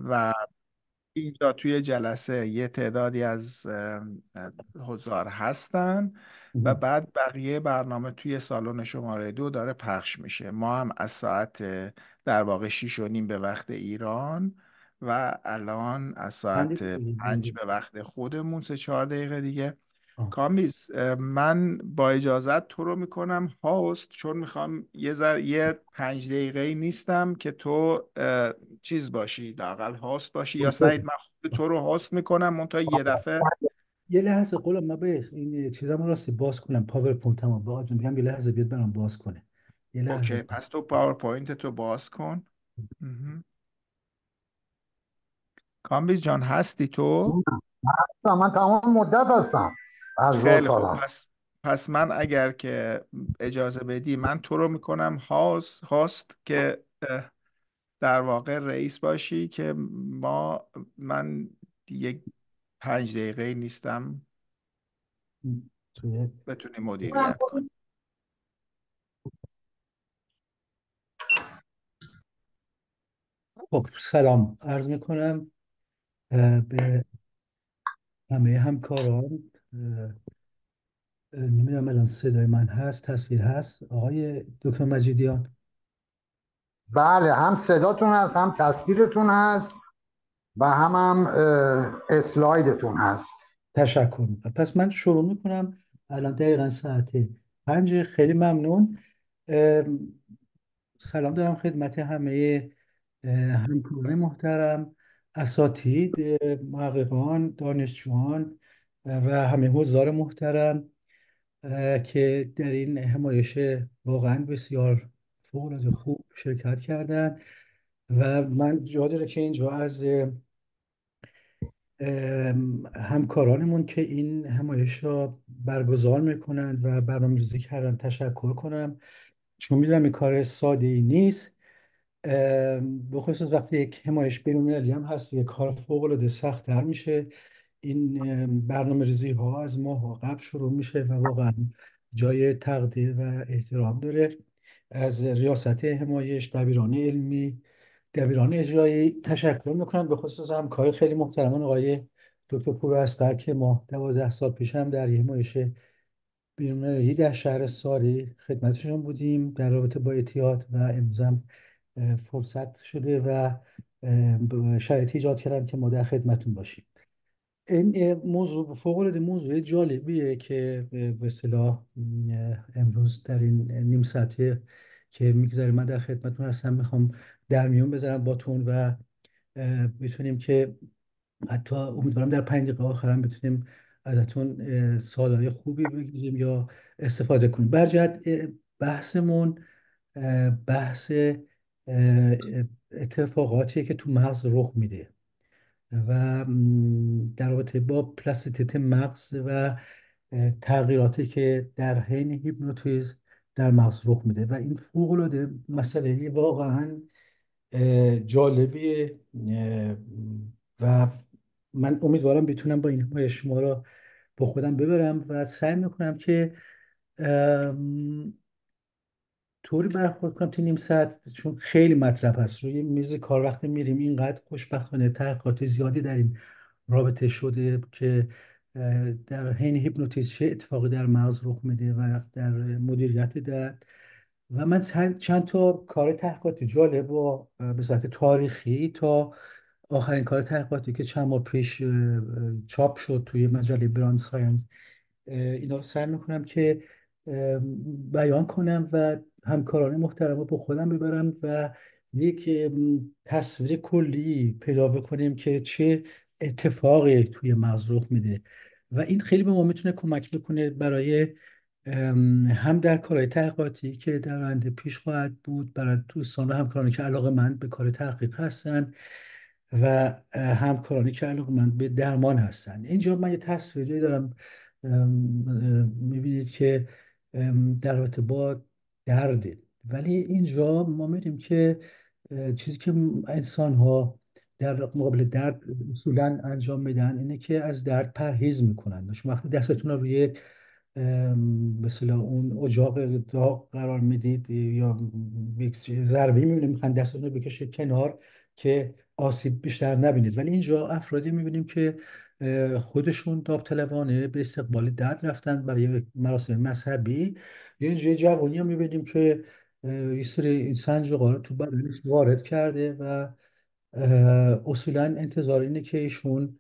و اینجا توی جلسه یه تعدادی از حضار هستن و مهم. بعد بقیه برنامه توی سالن شماره 2 داره پخش میشه. ما هم از ساعت در واقع 6:30 به وقت ایران و الان از چندی ساعت بود؟ 5 به وقت خودمون 3-4 دقیقه دیگه. آه. کامیز، من با اجازت تو رو میکنم هاست، چون میخوام یه 5 دقیقه نیستم که تو چیز باشی، لاقل هاست باشی، یا سعید من خود تو رو هاست میکنم منتها یه دفعه. یه لحظه قولم من به این چیزامو راستی باز کنم، پاورپوینتمو باز میگم، یه لحظه بیاد برام باز کنه. یه اوکی، لحظه. پس تو پاورپوینت تو باز کن. مهم. کامبیز جان هستی تو؟ من تمام مدت هستم از دو خیلی سال خب، هم. پس من اگر که اجازه بدی من تو رو میکنم هاست که در واقع رئیس باشی، که من یک 5 دقیقه نیستم توی بتونی مدیریت کنی. خب سلام عرض میکنم به همه همکاران. نمیدونم الان صدای من هست، تصویر هست آقای دکتر مجیدیان؟ بله، هم صداتون هست، هم تصویرتون هست، و هم اسلایدتون هست. تشکر میکنم. پس من شروع میکنم. الان دقیقا ساعت 5. خیلی ممنون. ام، سلام دارم خدمت همه همکاران محترم، اساتید، محققان، دانشجویان و همه حضار محترم که در این همایش واقعا بسیار فوق‌العاده خوب شرکت کردند. و من جا داره که اینجا از همکارانمون که این همایش را برگزار میکنند و برنامه‌ریزی کردن تشکر کنم، چون میدونم این کار ساده ای نیست. به خصوص وقتی یک همایش بین‌المللی هم هست، یک کار فوق العاده سخت در میشه. این برنامه ریزی ها از ماه قبل شروع میشه و واقعا جای تقدیر و احترام داره. از ریاست همایش، دبیران علمی، دبیران اجرایی تشکر میکنم، به خصوص همکار خیلی محترمان آقای دکتر پور استر که ما 12 سال پیش هم در یه همایش بین‌المللی در شهر ساری خدمتشون بودیم در رابطه با اعتیاد، و امروز هم فرصت شده و شرایطی ایجاد کردن که ما در خدمتون باشیم. این موضوع فوق موضوع جالبیه که به اصطلاح امروز در این نیم ساعته که میگذره من در خدمتتون هستم میخوام در میون بذارم باتون و بتونیم که حتی امیدوارم در 5 دقیقه آخرم بتونیم ازتون سوالای خوبی بگیریم یا استفاده کنیم. برجت بحثمون بحث اتفاقاتی که تو مغز رخ میده و در رابطه با پلاستیته مغز و تغییراتی که در حین هیپنوتیزم در مغز رخ میده و این فوق‌العاده مسئله واقعا جالبیه. و من امیدوارم بتونم با این حمایت شما را با خودم ببرم و سعی میکنم که طوری برخورد کنم تو نیم ساعت، چون خیلی مطلب هست روی میز کار وقتی میریم. اینقدر خوشبختانه تحقیقات زیادی در این رابطه شده که در حین هیپنوتیزم چه اتفاقی در مغز رخ میده و در مدیریت درد. و من چند تا کار تحقیقاتی جالب و به صورت تاریخی تا آخرین کار تحقیقاتی که چند ماه پیش چاپ شد توی مجله براند ساینس، اینا رو سعی میکنم که بیان کنم و همکاران محترم رو با خودم ببرم و یک تصویر کلی پیدا بکنیم که چه اتفاقی توی مغز رخ میده. و این خیلی به ما میتونه کمک بکنه برای هم در کارهای تحقیقاتی که در آینده پیش خواهد بود برای دوستان و همکارانی که علاقه‌مند به کار تحقیق هستند و همکارانی که علاقه‌مند به درمان هستند. اینجا من یه تصویری دارم. میبینید که در رابطه با درد، ولی اینجا ما می‌بینیم که چیزی که انسان ها در مقابل درد اصولا انجام میدن اینه که از درد پرهیز میکنن. شما وقتی دستتون رو روی مثلا اون اجاق داغ قرار میدید یا یک ضربه میبینید میخواین دستتون رو بکشید کنار، که آسیب بیشتر نبینید. ولی اینجا افرادی میبینیم که خودشون داوطلبانه به استقبال درد رفتن برای مراسم مذهبی. یا اینجا یه جوانی هم میبینیم که یه سری سنجاقا رو تو بدنش وارد کرده و اصولا انتظار اینه که ایشون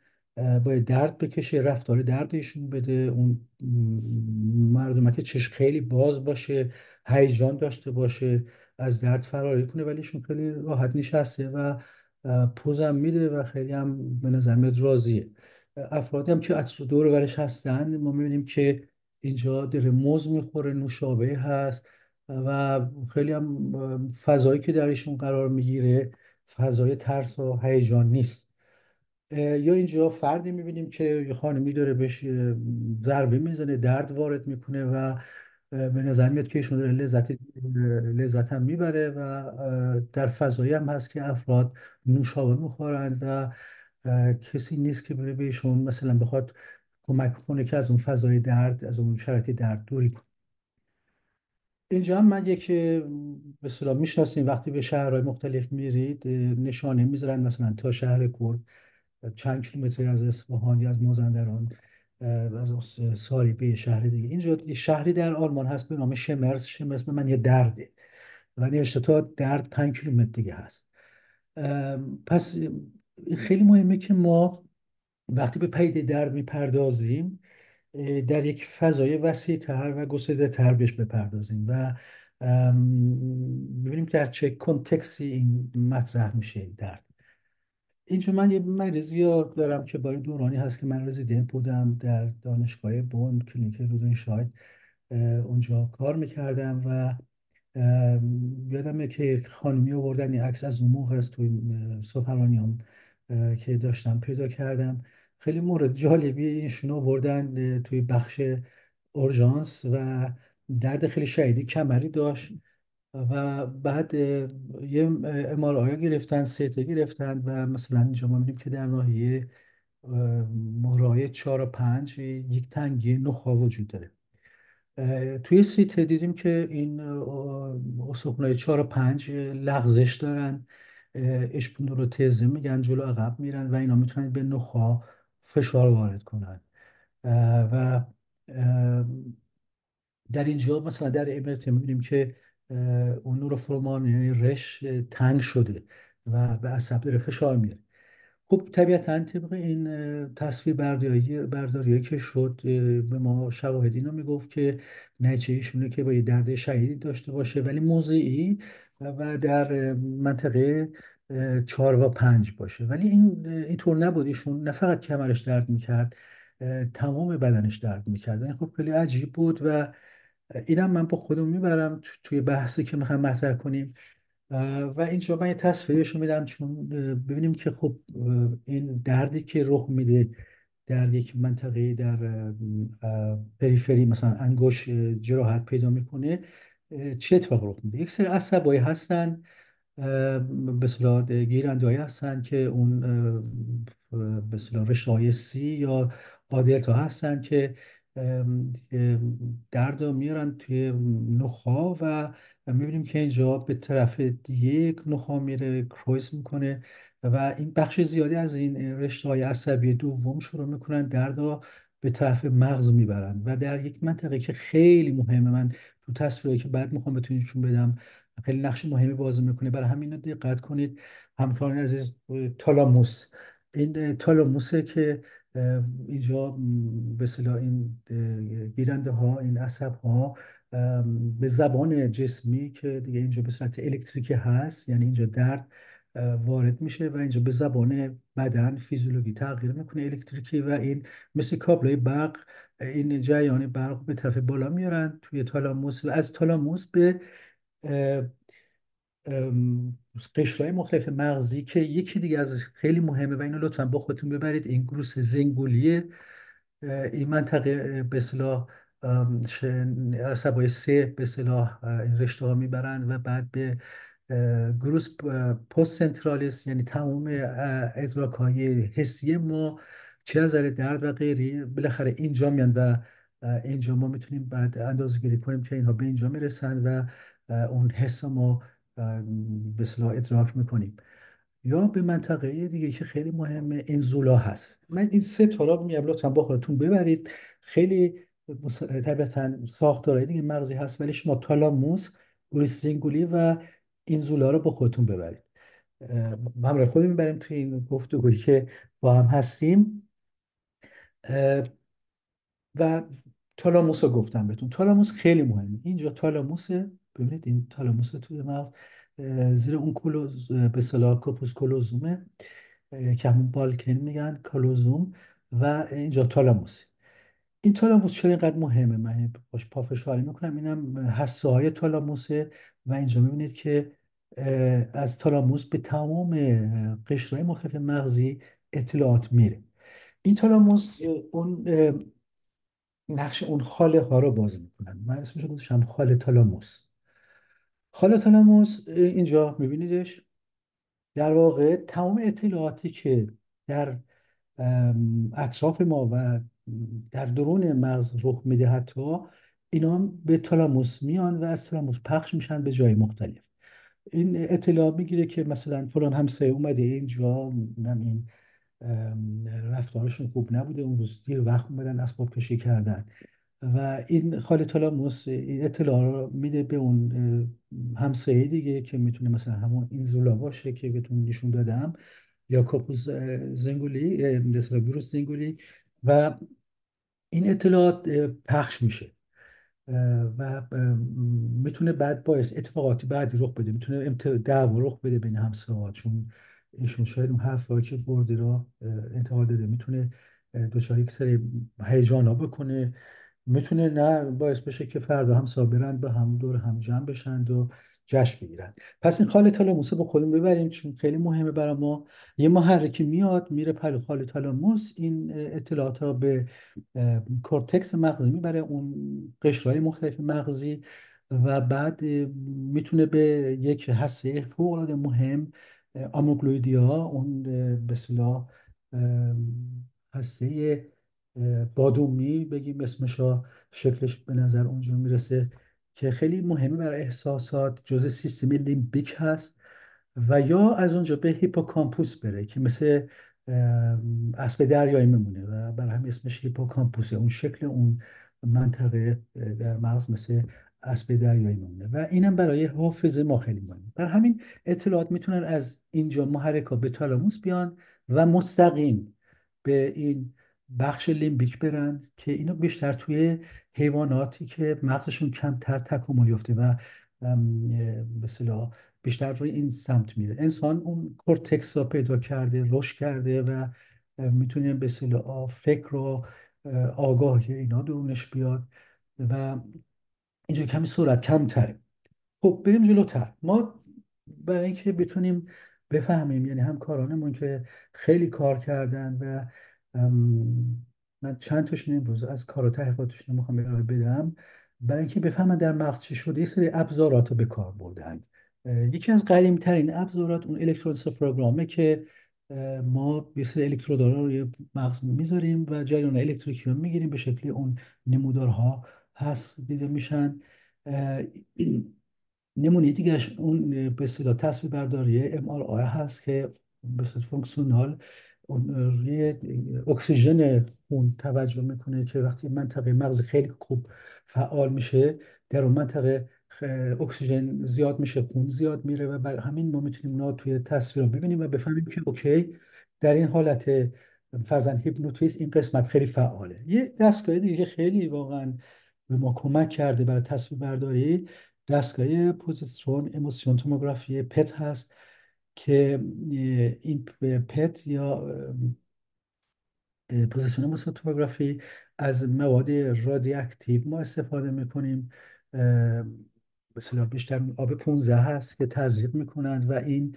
باید درد بکشه، رفتار درد ایشون بده، اون مردم که چشم خیلی باز باشه، هیجان داشته باشه، از درد فراری کنه. ولی ایشون خیلی راحت نشسته و پوزم میده و خیلی هم به نظر میاد راضیه. افرادی هم که دور و برش هستن ما میبینیم که اینجا داره موز میخوره، نوشابه هست و خیلی هم فضایی که درشون قرار میگیره فضای ترس و هیجان نیست. یا اینجا فردی میبینیم که یه خانمی داره بهش ضربه میزنه، درد وارد میکنه و به نظر میاد که ایشون داره لذت هم میبره و در فضایی هم هست که افراد نوشابه میخورند و کسی نیست که بره بهشون مثلا بخواد کمک کنه که از اون فضای درد، از اون شرایط درد دوری کنه. اینجا هم من یک به اصطلاح میشناسیم وقتی به شهرهای مختلف میرید نشانه میذارن مثلا تا شهر کرد چند کیلومتری از اصفهان یا از مازندران از ساری به شهر دیگه. اینجا یه شهری در آلمان هست به نام شمرز. شمرز به من یه درده و نوشته تا درد 5 کیلومتر دیگه هست. پس خیلی مهمه که ما وقتی به پدیده درد میپردازیم در یک فضای وسیع تر و گسترده تر بهش بپردازیم و ببینیم در چه کنتکسی این مطرح میشه درد. اینجا من یه مریضی دارم که برای دورانی هست که من رزیدنت بودم در دانشگاه بون کلینیک رودنشاید، اونجا کار میکردم و یادمه که یک خانمی آوردن یه عکس از اون موقع است توی سخنرانیام که داشتم پیدا کردم. خیلی مورد جالبی اینشون آوردن توی بخش اورژانس و درد خیلی شدیدی کمری داشت و بعد یه MRI گرفتن، CT گرفتن و مثلا اینجا ما می‌بینیم که در ناحیه مهرهای 4 و 5 یک تنگی نخاع وجود داره. توی CT دیدیم که این استخوان‌های 4 و 5 لغزش دارن، اشپوندلوتزم میگن، جلو عقب میرن و اینا میتونن به نخاع فشار وارد کنن و در اینجا مثلا در امریت میبینیم که اون نوروفرومان یعنی رش تنگ شده و به عصب داره فشار میاره. خب طبیعتا طبق این تصویر برداریایی که شد به ما شواهد اینو میگفت که نتیجه ایشونه که با یه درد شدیدی داشته باشه ولی موضعی و در منطقه 4 و 5 باشه. ولی اینطور نبود. ایشون نه فقط کمرش درد میکرد، تمام بدنش درد میکرد. این خب خیلی عجیب بود و اینم من با خودم میبرم توی بحثی که میخوام مطرح کنیم و اینجا من یه تصویرش میدم چون ببینیم که خب این دردی که رخ میده در یک منطقه در پریفری مثلا انگشت جراحت پیدا میکنه چه اتفاق رخ میده. یک سری عصبایی هستن به اصطلاح گیرنده‌ای هستن که اون به اصطلاح رشته‌های سی یا آدلتا هستن که درد رو میارن توی نخاع و میبینیم که اینجا به طرف دیگه نخاع میره کرویس میکنه و این بخش زیادی از این رشته‌های عصبی دوم شروع میکنن درد رو به طرف مغز میبرن و در یک منطقه که خیلی مهمه، من تو تصویری که بعد میخوام بتونیشون بدم خیلی نقش مهمی بازی میکنه. برای همین رو دقت کنید همکاران عزیز. تالاموس، این تالاموسه که اینجا به اصطلاح این گیرنده ها، این عصب ها به زبان جسمی که دیگه اینجا به صورت الکتریکی هست، یعنی اینجا درد وارد میشه و اینجا به زبان بدن فیزیولوژی تغییر میکنه الکتریکی و این مثل کابلای برق این جریان برق به طرف بالا میارن توی تالاموس و از تالاموس به قشرهای مختلف مغزی که یکی دیگه از خیلی مهمه و اینو لطفا با خودتون ببرید، این گروس زنگولیه. این منطقه به اصطلاح عصبای سه به اصطلاح این رشته ها میبرند و بعد به گروس پست سنترالیس، یعنی تمام ادراک های حسی ما چه از نظر درد و غیری بالاخره اینجا میان و اینجا ما میتونیم بعد اندازه گیری کنیم که اینها به اینجا میرسن و اون حس ما به اصطلاح ادراک میکنیم. یا به منطقه دیگه که خیلی مهمه انزولا هست. من این سه تا را میگم لطفا با خودتون ببرید. خیلی طبیعتا ساختارهای دیگه مغزی هست، ولی شما تالاموس، گوریس زنگولی و اینزولا رو با خودتون ببرید. همراه خودمون میبریم توی این گفتگویی که با هم هستیم. و تالاموس رو گفتم بهتون. تالاموس خیلی مهمه. اینجا تالاموسه، ببینید این تالاموس توی مغز، زیر اون به اصطلاح کورپوس کلوزومه، که همون بالکن میگن کلوزوم، و اینجا تالاموس. این تالاموس چرا اینقدر مهمه؟ من باش پافشاری میکنم. اینم هسته های تالاموسه. و اینجا میبینید که از تالاموس به تمام قشرهای مختلف مغزی اطلاعات میره. این تالاموس اون نقش اون خاله ها رو بازی میکنن. من اسمش رو گذاشتم خاله تالاموس. خاله تالاموس اینجا میبینیدش، در واقع تمام اطلاعاتی که در اطراف ما و در درون مغز رخ میده، حتی اینا هم به تالاموس میان و از تالاموس پخش میشن به جای مختلف. این اطلاع میگیره که مثلا فلان همسایه اومده اینجا، نم این رفتارشون خوب نبوده، اون روز دیر وقت اومدن اسباب کشی کردن. و این خاله تالاموس این اطلاع رو میده به اون همسایه دیگه، که میتونه مثلا همون اینزولا باشه که بهتون نشون دادم، یا کاپوز زنگولی، مثلا گروس زنگولی. و این اطلاعات پخش میشه و میتونه بعد باعث اتفاقاتی بعدی رخ بده. میتونه دعوا رخ بده بین همسایه‌ها، چون ایشون شاید اون حرفایی که بردی را انتقال داده، میتونه دچار یک سری هیجانا بکنه. میتونه نه باعث بشه که فردا هم صابرند به هم دور هم جمع بشند و جشن بگیرند. پس این خال تالاموس رو با خودمون ببریم، چون خیلی مهمه برای ما. یه محرکی میاد میره پلو خال تالاموس، این اطلاعات را به کورتکس مغزی میبره، اون قشرهای مختلف مغزی. و بعد میتونه به یک هسته فوق العاده مهم، آموگلویدیا، اون به اصطلاح هسته بادومی بگیم اسمشا، شکلش به نظر اونجور میرسه، که خیلی مهمه برای احساسات، جزء سیستم لیمبیک هست. و یا از اونجا به هیپوکامپوس بره که مثل اسب دریایی میمونه و برای همین اسمش هیپوکامپوسه. اون شکل اون منطقه در مغز مثل اسب دریایی میمونه و اینم برای حافظه ما خیلی مهمه. بر همین اطلاعات میتونن از اینجا محرکا به تالاموس بیان و مستقیم به این بخش لیمبیک برند، که اینو بیشتر توی حیواناتی که مغزشون کمتر تکامل یافته و به اصطلاح بیشتر روی این سمت میره. انسان اون کورتکس را پیدا کرده، رشد کرده و میتونه به اصطلاح فکر و آگاهی اینا درونش بیاد و اینجا کمی سرعت کمتره. خب بریم جلوتر. ما برای اینکه بتونیم بفهمیم، یعنی همکارانمون که خیلی کار کردن و من چند تاشون امروز از کار و تحقیقاتشون میخوام ارائه بدم، برای اینکه بفهمن در مغز چی شده، یه سری ابزارات رو به کار بردن. یکی از قدیمی ترین ابزارات اون الکتروانسفالوگرامه که ما یه سری الکترودها رو روی مغز میذاریم و جریان الکتریکی رو میگیریم، به شکل اون نمودارها هست دیده میشن. نمونه دیگرش اون به اصطلاح تصویر برداری MRI هست که به صورت فونکسیونال اون روی اکسیژن خون توجه میکنه، که وقتی منطقه مغز خیلی خوب فعال میشه، در اون منطقه اکسیژن زیاد میشه، خون زیاد میره و بر همین ما میتونیم اونا توی تصویر رو ببینیم و بفهمیم که اوکی، در این حالت فرزن هیپنوتیزم این قسمت خیلی فعاله. یه دستگاه دیگه که خیلی واقعا به ما کمک کرده برای تصویر برداری، دستگاه پوزیترون اموشن توموگرافی پت هست، که این پت یا پوزیشن توموگرافی از مواد رادیواکتیو ما استفاده میکنیم. مثلا بیشتر آب 15 هست که تزریق میکنند و این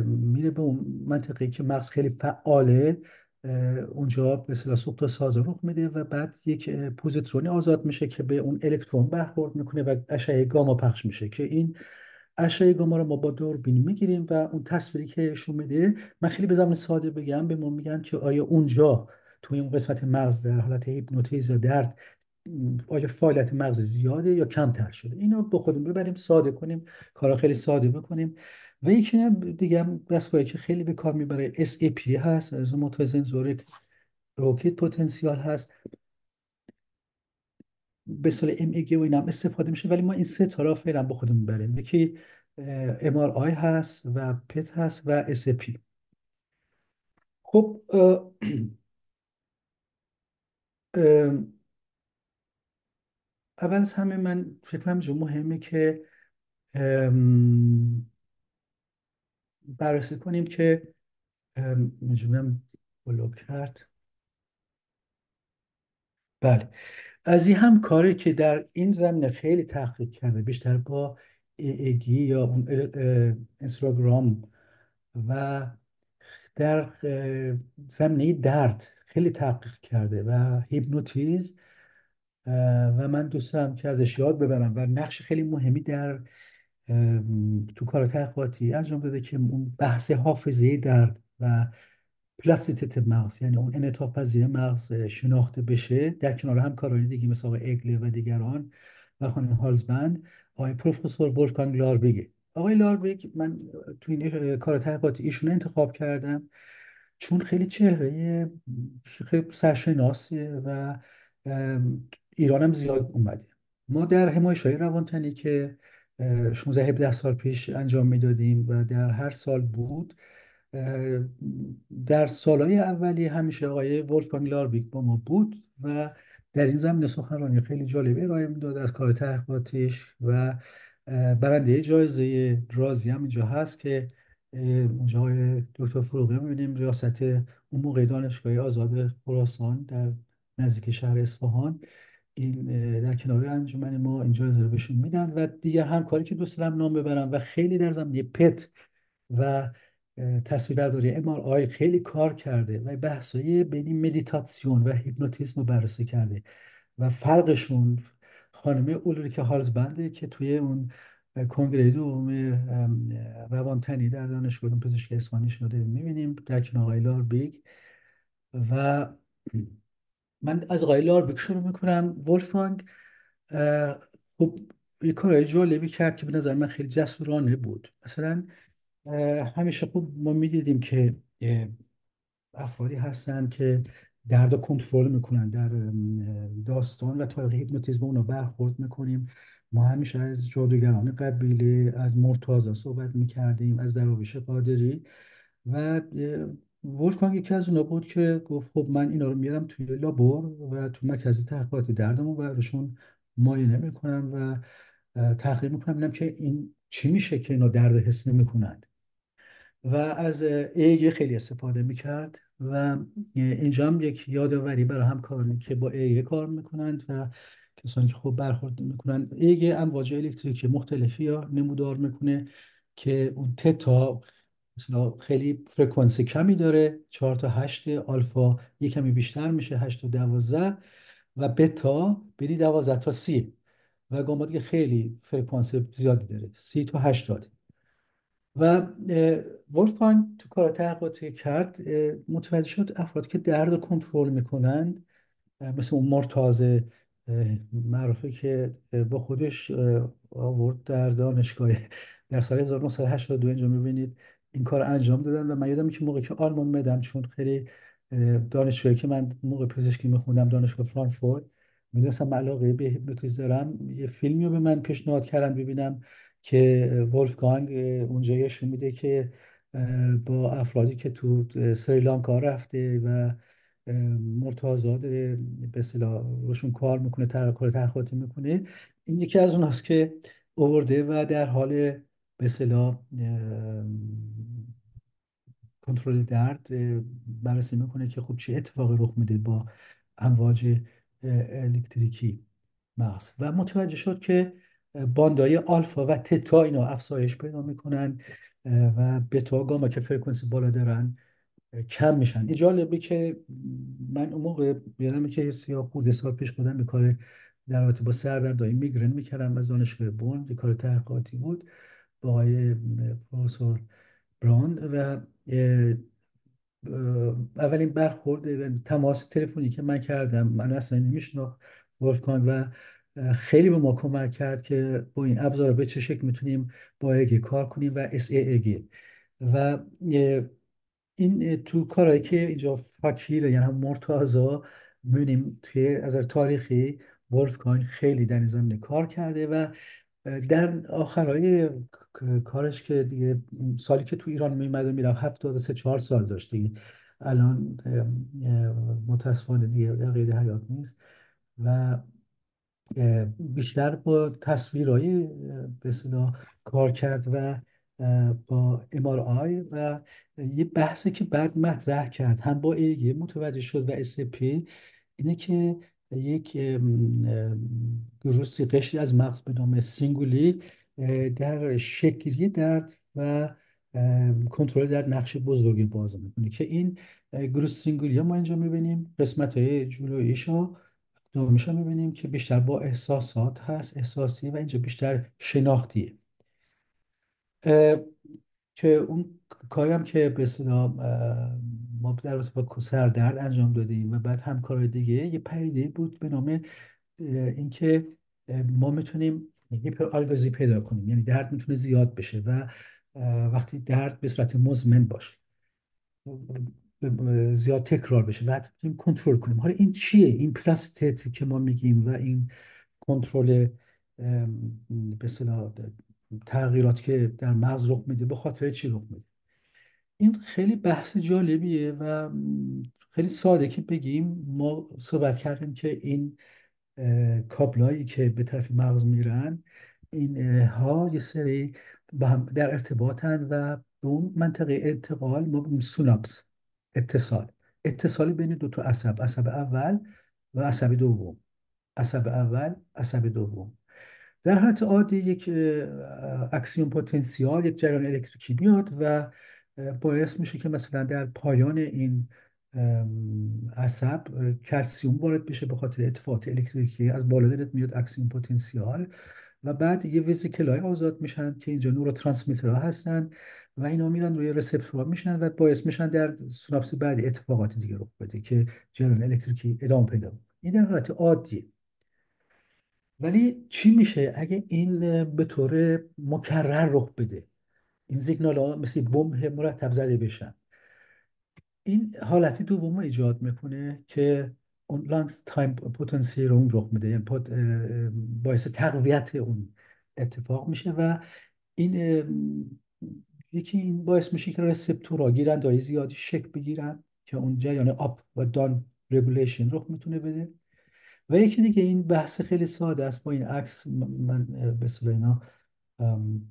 میره به اون منطقه که مغز خیلی فعاله. اونجا به اصطلاح سوخت و ساز رخ میده و بعد یک پوزیترونی آزاد میشه که به اون الکترون برخورد میکنه و اشعه گاما پخش میشه، که این اشعه گاما رو ما با دوربین میگیریم و اون تصویری که نشون میده، من خیلی به زبان ساده بگم، به ما میگن که آیا اونجا توی اون قسمت مغز در حالت هیپنوتیزم یا درد، آیا فعالیت مغز زیاده یا کمتر شده. اینو با خودمون ببریم ساده کنیم، کارا خیلی ساده بکنیم و یکی هم دیگه هم دستگاهی که خیلی به کار میبره SAP هست، از متوازن زورک روکیت پتانسیال هست، به اصطلاح MEG و اینا هم استفاده میشه، ولی ما این سه تا را فعلا با خودمون میبریم. یکی MRI هست و پت هست و SAP. خب اه، اول از همه من فکر کنم جو مهمه که بررسی کنیم که می‌دونم بلوک کرد. بله، از این هم کاری که در این زمینه خیلی تحقیق کرده، بیشتر با EEG یا اون اینستاگرام، و در زمینه درد خیلی تحقیق کرده و هیپنوتیزم، و من دوست دارم که ازش یاد ببرم و نقش خیلی مهمی در تو کار تحقیقاتی انجام داده که اون بحث حافظه درد و پلاستیته مغز، یعنی اون انعطاف پذیر مغز شناخته بشه، در کنار همکارانی دیگه مثل آقای اگله و دیگران و خانم هالزبند، آقای پروفسور ولفگانگ لاربیگ. آقای لاربیگ من تو این کار تحقیقاتی ایشون انتخاب کردم چون خیلی چهره خیلی سرشناسیه و ایران هم زیاد اومده. ما در حمایت‌های روانتنی که 16-17 سال پیش انجام میدادیم و در هر سال بود، اه، در سالهای اولی همیشه آقای ولفگانگ لاربیک با ما بود و در این زمینه سخنرانی خیلی جالبی ارائه میداد از کار تحقیقاتش، و برنده جایزه رازی هم اینجا هست که اونجا آقای دکتر فروغی میبینیم ریاست اون موقع دانشگاه آزاد خراسان در نزدیک شهر اصفهان، این در کنار انجمن ما این جایزه رو بهشون میدن. و دیگر همکاری که دوست دارم نام ببرم و خیلی در زمینه پت و تصویربرداری MRI خیلی کار کرده و بحثای بین مدیتاسیون و هیپنوتیزم رو بررسی کرده و فرقشون. خانم اولریکه هالزبنده که توی اون کنگره دوم روانتنی در دانشگاه علوم پزشکی اصفهانی رو داریم می‌بینیم در کنار آقای لاربیگ. و من از آقای لاربیگ شروع میکنم. ولفگانگ خب یه کارهای جالبی کرد که به نظر من خیلی جسورانه بود. مثلا همیشه خب ما میدیدیم که افرادی هستن که درد رو کنترل میکنن در داستان و طریق هیپنوتیزم اونا برخورد میکنیم. ما همیشه از جادوگران قبیله، از مرتازا صحبت میکردیم، از درویش قادری، و ولفگانگ یکی از اونا بود که گفت خب من اینا رو میارم توی لابور و تو مرکز تحقیقات دردمون و روشون معاینه میکنم و تحقیق میکنم ببینم که این چی میشه که اینا درد حس نمیکنن. و از ایگ خیلی استفاده میکرد و اینجا هم یک یادآوری برای همکارانی که با ایگ کار میکنند و کسانی که خوب برخورد میکنند. ایگ امواج الکتریکی مختلفی یا نمودار میکنه که اون تتا مثلا خیلی فرکانسی کمی داره، 4 تا 8، آلفا یک کمی بیشتر میشه 8 تا 12، و بتا بینی 12 تا 30، و گاما دیگه خیلی فرکانسی زیادی داره 30 تا 80. و ولفگانگ تو کار تحقیقاتی که کرد متوجه شد افرادی که درد رو کنترل میکنند، مثل اون مرتاز معروفه که با خودش آورد در دانشگاه در سال 1982، اینجا میبینید این کار انجام دادن. و من یادم که موقعی که آلمان مدم، چون خیلی دانشجویی که من موقع پزشکی میخوندم دانشگاه فرانکفورت، میدونستم علاقه به هیپنوتیزم دارم، یه فیلمی رو به من پیشنهاد کردن ببینم که ولفگانگ اونجا نشون میده که با افرادی که تو سریلانکا رفته و مرتازا داره به اصطلاح روشون کار میکنه، کار تحقیقاتی میکنه، این یکی از اوناست که آورده و در حال به اصطلاح کنترل درد بررسی میکنه که خب چه اتفاقی رخ میده با امواج الکتریکی مغز، و متوجه شد که باندهای آلفا و تتا اینا افزایش پیدا میکنن و بتا و گاما که فرکانسی بالا دارن کم میشن. این جالبه که من اون موقع یادمه که 30 سال پیش خودم به کار در رابطه با سردردهای میگرن میکردم از دانشگاه بون، یه کار تحقیقاتی بود با آقای پروفسور براون. و اولین برخورد تماس تلفنی که من کردم، من اصلا نمیشناخت ولفگانگ، و خیلی به ما کمک کرد که با این ابزار به چه شکل میتونیم با EEG کار کنیم و SEEG. و این تو کارهایی که اینجا فکیره، یعنی هم مرتضی، میبینیم توی از نظر تاریخی ولفگانگ خیلی در این زمینه کار کرده و در آخرای کارش که دیگه سالی که تو ایران میمد و میرفت 73-74 سال داشت دیگه. الان متاسفانه دیگه در قید حیات نیست و بیشتر با تصویرهای به اصطلاح کار کرد و با MRI و یه بحثی که بعد مطرح کرد هم با ایگی متوجه شد و SCP، اینه که یک گروسی قشری از مغز به نام سینگولی در شکلی درد و کنترل در نقش بزرگی بازی میکنه که این گروس سینگولی ها ما اینجا میبینیم قسمت های جلویش ها دومیش میبینیم که بیشتر با احساسات هست، احساسی، و اینجا بیشتر شناختیه. اه، که اون کاری هم که به اصطلاح ما در رابطه با سردرد انجام دادیم و بعد هم کار دیگه، یه پدیده بود به نام اینکه ما میتونیم هیپرآلگازی پیدا کنیم، یعنی درد میتونه زیاد بشه و وقتی درد به صورت مزمن باشه، زیاد تکرار بشه و حتی میتونیم کنترل کنیم. حالا این چیه این پلاستیتی که ما میگیم و این کنترل به اصطلاح تغییرات که در مغز رخ میده به خاطر چی رخ میده؟ این خیلی بحث جالبیه و خیلی ساده که بگیم، ما صحبت کردیم که این کابلایی که به طرف مغز میرن، این ها یه سری با هم در ارتباطن و به اون منطقه انتقال ما بگیم سوناپس، اتصال بین دو تا عصب، عصب اول و عصب دوم، عصب اول عصب دوم. در حالت عادی یک اکسیون پتانسیال، یک جریان الکتریکی میاد و باعث میشه که مثلا در پایان این عصب کلسیوم وارد بشه به خاطر اتفاقات الکتریکی از بالا دارد میاد اکسیون پتانسیال و بعد یه ویزیکل های آزاد میشن که اینجا نوروترانسمیترها هستن و اینا میرن روی رسپتورها میشن و باعث میشن در سوناپس بعدی اتفاقات دیگه رخ بده که جریان الکتریکی ادامه پیدا کنه. این در حالت عادی. ولی چی میشه اگه این به طور مکرر رخ بده، این سیگنال ها مثل بمب مرتب زده بشن؟ این حالتی دوم ایجاد میکنه که اون لانگز تایم پتانسی رو اون رخ میده، یعنی باعث تقویت اون اتفاق میشه و این یکی این باعث میشه که رسپتورها گیرندهای زیادی شکل بگیرن که اون جریان آپ و دان رگولیشن رخ میتونه بده. و یکی دیگه این بحث خیلی ساده است. با این عکس من به اصطلاح اینا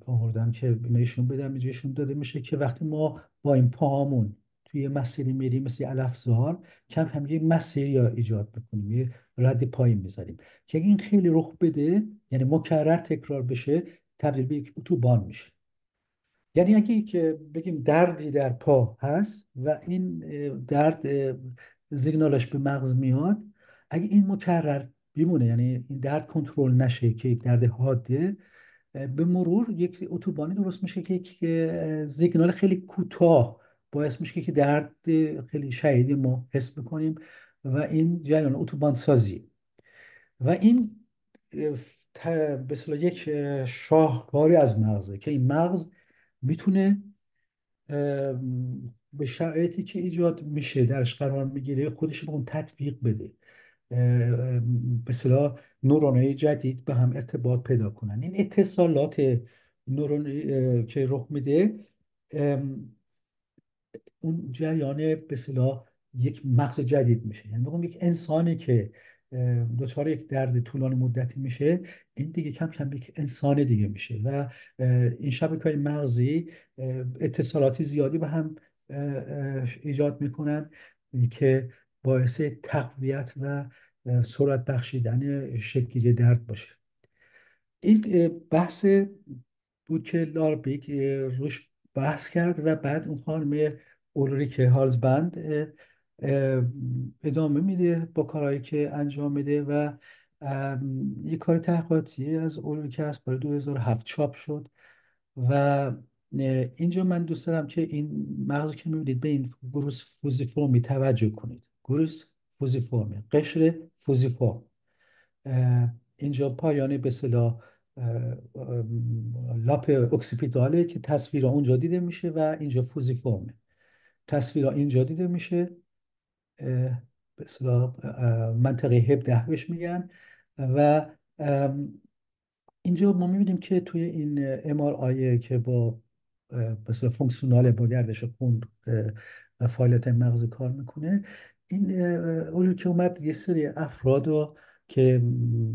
آوردم که نشون بدم. اینجا نشون داده میشه که وقتی ما با این پاهامون توی مسیری میریم مثل یه علفزار، کم کم یه مسیری ایجاد میکنیم، یه رد پایی میذاریم که اگه این خیلی رخ بده، یعنی مکرر تکرار بشه، تبدیل به یک اتوبان میشه. یعنی اگه که بگیم دردی در پا هست و این درد سیگنالش به مغز میاد، اگه این مکرر بمونه، یعنی این درد کنترل نشه که یک درد حاده، به مرور یک اتوبانی درست میشه که یک سیگنال خیلی کوتاه باعث میشه که درد خیلی شدیدی ما حس میکنیم و این جریان اتوبان سازی. و این به اصطلاح یک شاهکاری از مغزه که این مغز میتونه به شرایطی که ایجاد میشه درش قرار میگیره خودش به اون تطبیق بده، به اصطلاح نورونهای جدید به هم ارتباط پیدا کنن. این اتصالات نورونی که رخ میده، اون جریان به اصطلاح یک مغز جدید میشه. یعنی بگم یک انسانی که دچار یک درد طولانی مدتی میشه، این دیگه کم کم یک انسان دیگه میشه و این شبکه‌های مغزی اتصالاتی زیادی به هم ایجاد میکنن که باعث تقویت و سرعت بخشیدن شکلی درد باشه. این بحث بود که لاربیک روش بحث کرد و بعد اون خانم اولریک هالزبند ادامه میده با کارهایی که انجام میده و یه کار تحقیقاتی از اولریک هست برای 2007 چاپ شد. و اینجا من دوست دارم که این مغز که میبینید به این گروس فوزیفورمی توجه کنید. گروس فوزیفورمی، قشر فوزیفورم. اینجا پایانه به اصطلاح لاپ اکسیپیتاله که تصویر اونجا دیده میشه و اینجا فوزیفورمه. تصویر اینجا دیده میشه، به اصطلاح منطقه 17 بهش میگن. و اینجا ما میبینیم که توی این MRI که با به اصطلاح فونکسیونال با گردش خون فعالیت مغز کار میکنه، این اون که اومد یه سری افراد رو که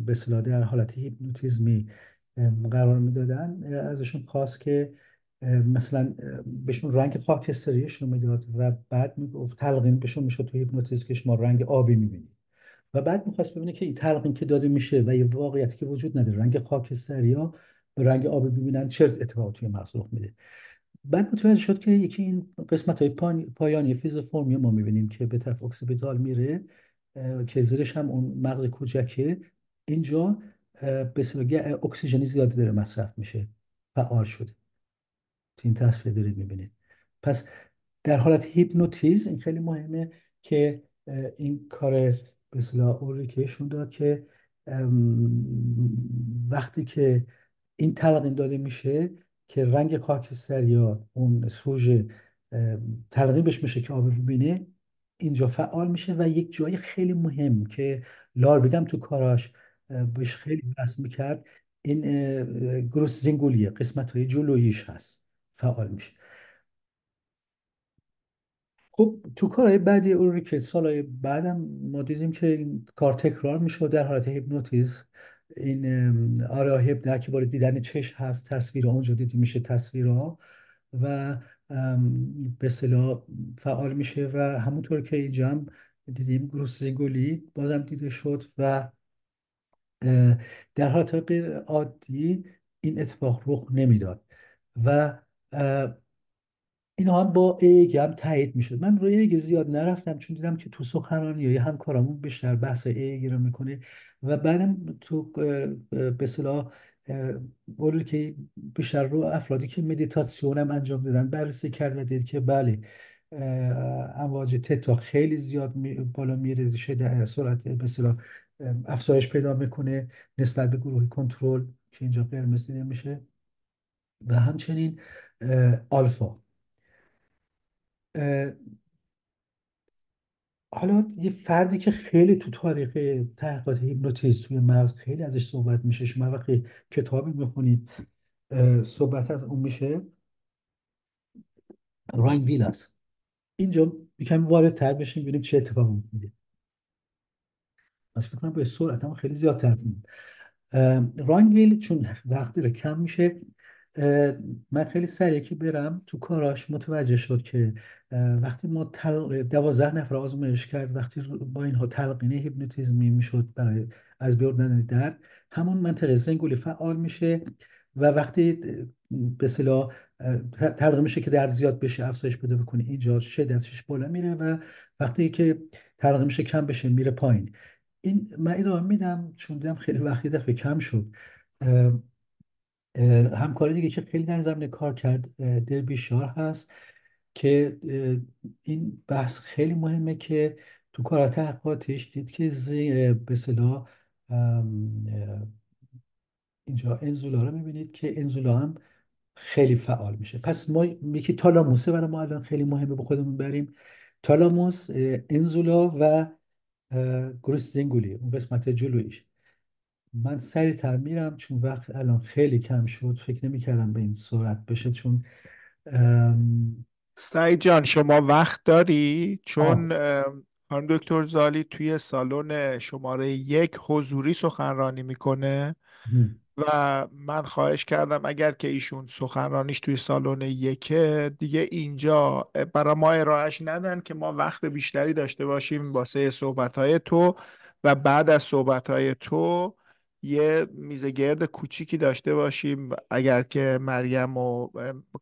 به اصطلاح در حالت هیپنوتیزمی قرار میدادن، ازشون خواست که مثلا بهشون رنگ خاکستریشون میداد و بعد میگفت تلقین بهشون میشد تو هیپنوتیزم که شما رنگ آبی میبینید. و بعد میخواست ببینه که این تلقین که داده میشه و یه واقعیتی که وجود نداره، رنگ خاکستری ها به رنگ آبی ببینن، چه اتفاقاتی توی مغز رخ میده. بعد متوجه شد که یکی این قسمت های پایانی فیزوفرمی ما میبینیم که به طرف اکسیپیتال میره، که زیرش هم اون مغز کوچکه. اینجا به اصطلاح اکسیژنی زیادی داره مصرف میشه، فعال شده. تو این تصویر دارید میبینید. پس در حالت هیپنوتیزم این خیلی مهمه که این کار به اصطلاح اوریکیشون داد که وقتی که این تلقین داده میشه که رنگ خاکستر یا اون سوژه تلقین بهش میشه که آب ببینه، اینجا فعال میشه. و یک جای خیلی مهم که لار بگم تو کاراش بهش خیلی بحث میکرد، این گروس زینگولیه، قسمت های جلوییش هست، فعال میشه. خب تو کارهای بعدی اولریکه سالهای بعدم ما دیدیم که این کار تکرار میشه در حالت هیپنوتیزم. این آره 17 که باره دیدن چش هست، تصویر اونجا دیده میشه، تصویرها و به اصطلاح فعال میشه. و همونطور که اینجا هم دیدیم گروس زیگولی بازم دیده شد و در حالت غیر عادی این اتفاق رخ نمیداد. و اینا هم با ایگ هم تایید میشد. من روی ایگ زیاد نرفتم چون دیدم که تو سخنرانی یا همکارامون بیشتر بحث ایگ رو میکنه. و بعدم تو به اصطلاح بولی که بیشتر رو افرادی که مدیتاسیون هم انجام دادن بررسی کرد و دید که بله امواج تتا خیلی زیاد بالا میره، سرعت به اصطلاح افزایش پیدا میکنه نسبت به گروه کنترل که اینجا قرمز دیده میشه، و همچنین آلفا. حالا یه فردی که خیلی تو تاریخ تحقیقات هیپنوتیزم توی مغز خیلی ازش صحبت میشه، شما وقتی کتابی میخونید صحبت از اون میشه، راین ویلاس. اینجا یکم وارد تر بشیم ببینیم چه اتفاقی میفته. پس فکر کنم به سرعت هم خیلی زیادتر کنیم. راینویل چون وقتی رو کم میشه، من خیلی سریع که برم تو کاراش متوجه شد که وقتی ما 12 نفر آزمایش کرد، وقتی با اینها تلقین هیپنوتیزمی میشد برای از بردن درد، همون منطقه زنگولی فعال میشه و وقتی به اصطلاح تلقین میشه که درد زیاد بشه، افزایش پیدا بکنه، اینجا شدتش بالا میره و وقتی که تلقین میشه کم بشه میره پایین. این من ادامه میدم چون دیدم خیلی وقتی دفعه کم شد. همکاری دیگه که خیلی در زمینه کار کرد دربی شار هست که این بحث خیلی مهمه که تو کار تحقیقاتش دید که به اصطلاح اینجا انزولا رو میبینید که انزولا هم خیلی فعال میشه. پس ما یکی تالاموسه برای ما الان خیلی مهمه به خودمون بریم. تالاموس، انزولا و گروس زنگولی اون قسمت جلویش. من سریعتر میرم چون وقت الان خیلی کم شد، فکر نمی کردم به این سرعت بشه چون سعید جان شما وقت داری؟ آه چون خانم دکتر زالی توی سالن شماره 1 حضوری سخنرانی میکنه و من خواهش کردم اگر که ایشون سخنرانیش توی سالن 1 دیگه اینجا برای ما ارائهش ندن که ما وقت بیشتری داشته باشیم واسه صحبتهای تو، و بعد از صحبتهای تو یه میز گرد کوچیکی داشته باشیم اگر که مریم و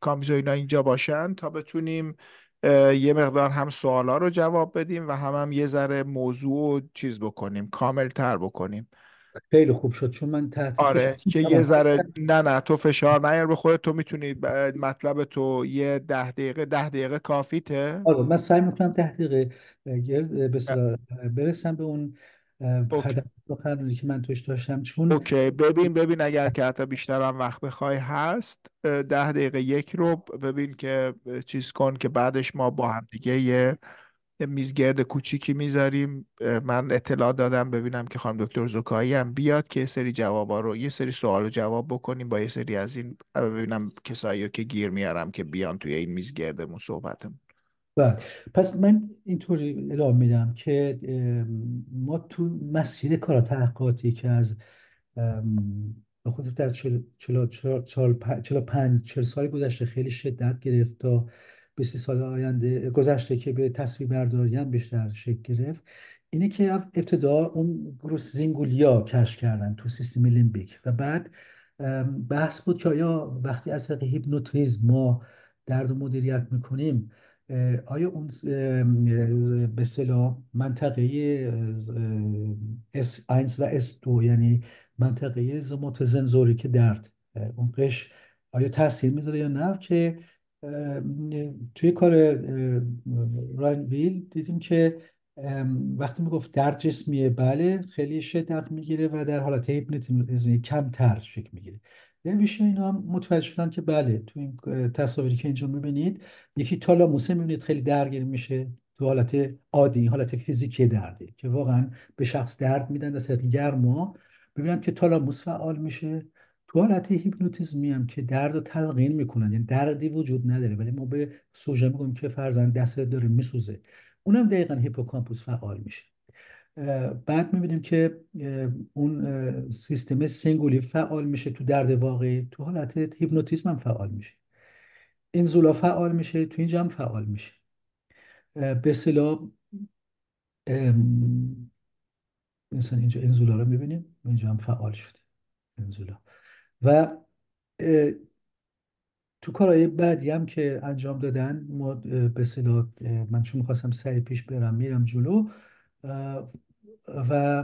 کامیز و اینا اینجا باشن تا بتونیم یه مقدار هم سوالا رو جواب بدیم و هم یه ذره موضوع و چیز بکنیم، کامل تر بکنیم. خیلی خوب شد چون من تحت فشار آره که یه ذره نه تو فشار نیار به خودت، تو میتونی مطلب تو یه 10 دقیقه 10 دقیقه کافیته. آره من سعی میکنم 10 دقیقه به اصطلاح برسم به اون اوکی. هدف سخنرانی که من توش داشتم، چون اوکی، ببین اگر که حتی بیشترم وقت بخوای هست، 10 دقیقه یک رو ببین که چیز کن که بعدش ما با هم دیگه یه میزگرد کوچیکی میذاریم. من اطلاع دادم ببینم که خانم دکتر زکایی هم بیاد که یه سری سوال رو جواب بکنیم با یه سری از این، ببینم کسایی رو که گیر میارم که بیان توی این میزگردمون صحبتمون. بله. پس من اینطوری ادامه میدم که ما تو مسیر کار تحقیقاتی که از به خصوص در 45 40 سال گذشته خیلی شدت گرفت تا 20 سال آینده گذشته که به تصویر برداری هم بیشتر شکل گرفت، اینه که ابتدا اون گروس زینگولیا کشف کردن تو سیستم لیمبیک و بعد بحث بود که آیا وقتی از طریق هیپنوتیزم ما درد رو مدیریت میکنیم، آیا اون به اصطلاح منطقه S1 و S2، یعنی منطقه زومات زنزوریک درد، اون قش آیا تاثیر میذاره یا نه؟ که اه، توی کار راین ویل دیدیم که وقتی میگفت درد جسمیه، بله خیلی شدت میگیره و در حالت هیپنوتیزم کمتر شکل میگیره. در بیشتر اینا هم متوجه شدن که بله، تو این تصاویری که اینجا میبینید یکی تالاموسه میبینید خیلی درگیر میشه تو حالت عادی، حالت فیزیکی درده که واقعا به شخص درد میدن از طریق گرما، ببینن که تالاموس فعال میشه. تو حالت هیپنوتیزمی هم که درد رو تلقین میکنن، یعنی دردی وجود نداره ولی ما به سوژه میگیم که فرزند دستت داره میسوزه، اونم دقیقا هیپوکامپوس فعال میشه. بعد میبینیم که اون سیستم سینگولی فعال میشه تو درد واقعی، تو حالت هیپنوتیزم هم فعال میشه. اینزولا فعال میشه، تو اینجا هم فعال میشه. به اصطلاح مثلا اینجا اینزولا رو میبینیم، اینجا هم فعال شده اینزولا. و اه، تو کارهای بعدی هم که انجام دادن ما به اصطلاح من چون میخواستم سریع پیش برم میرم جلو، و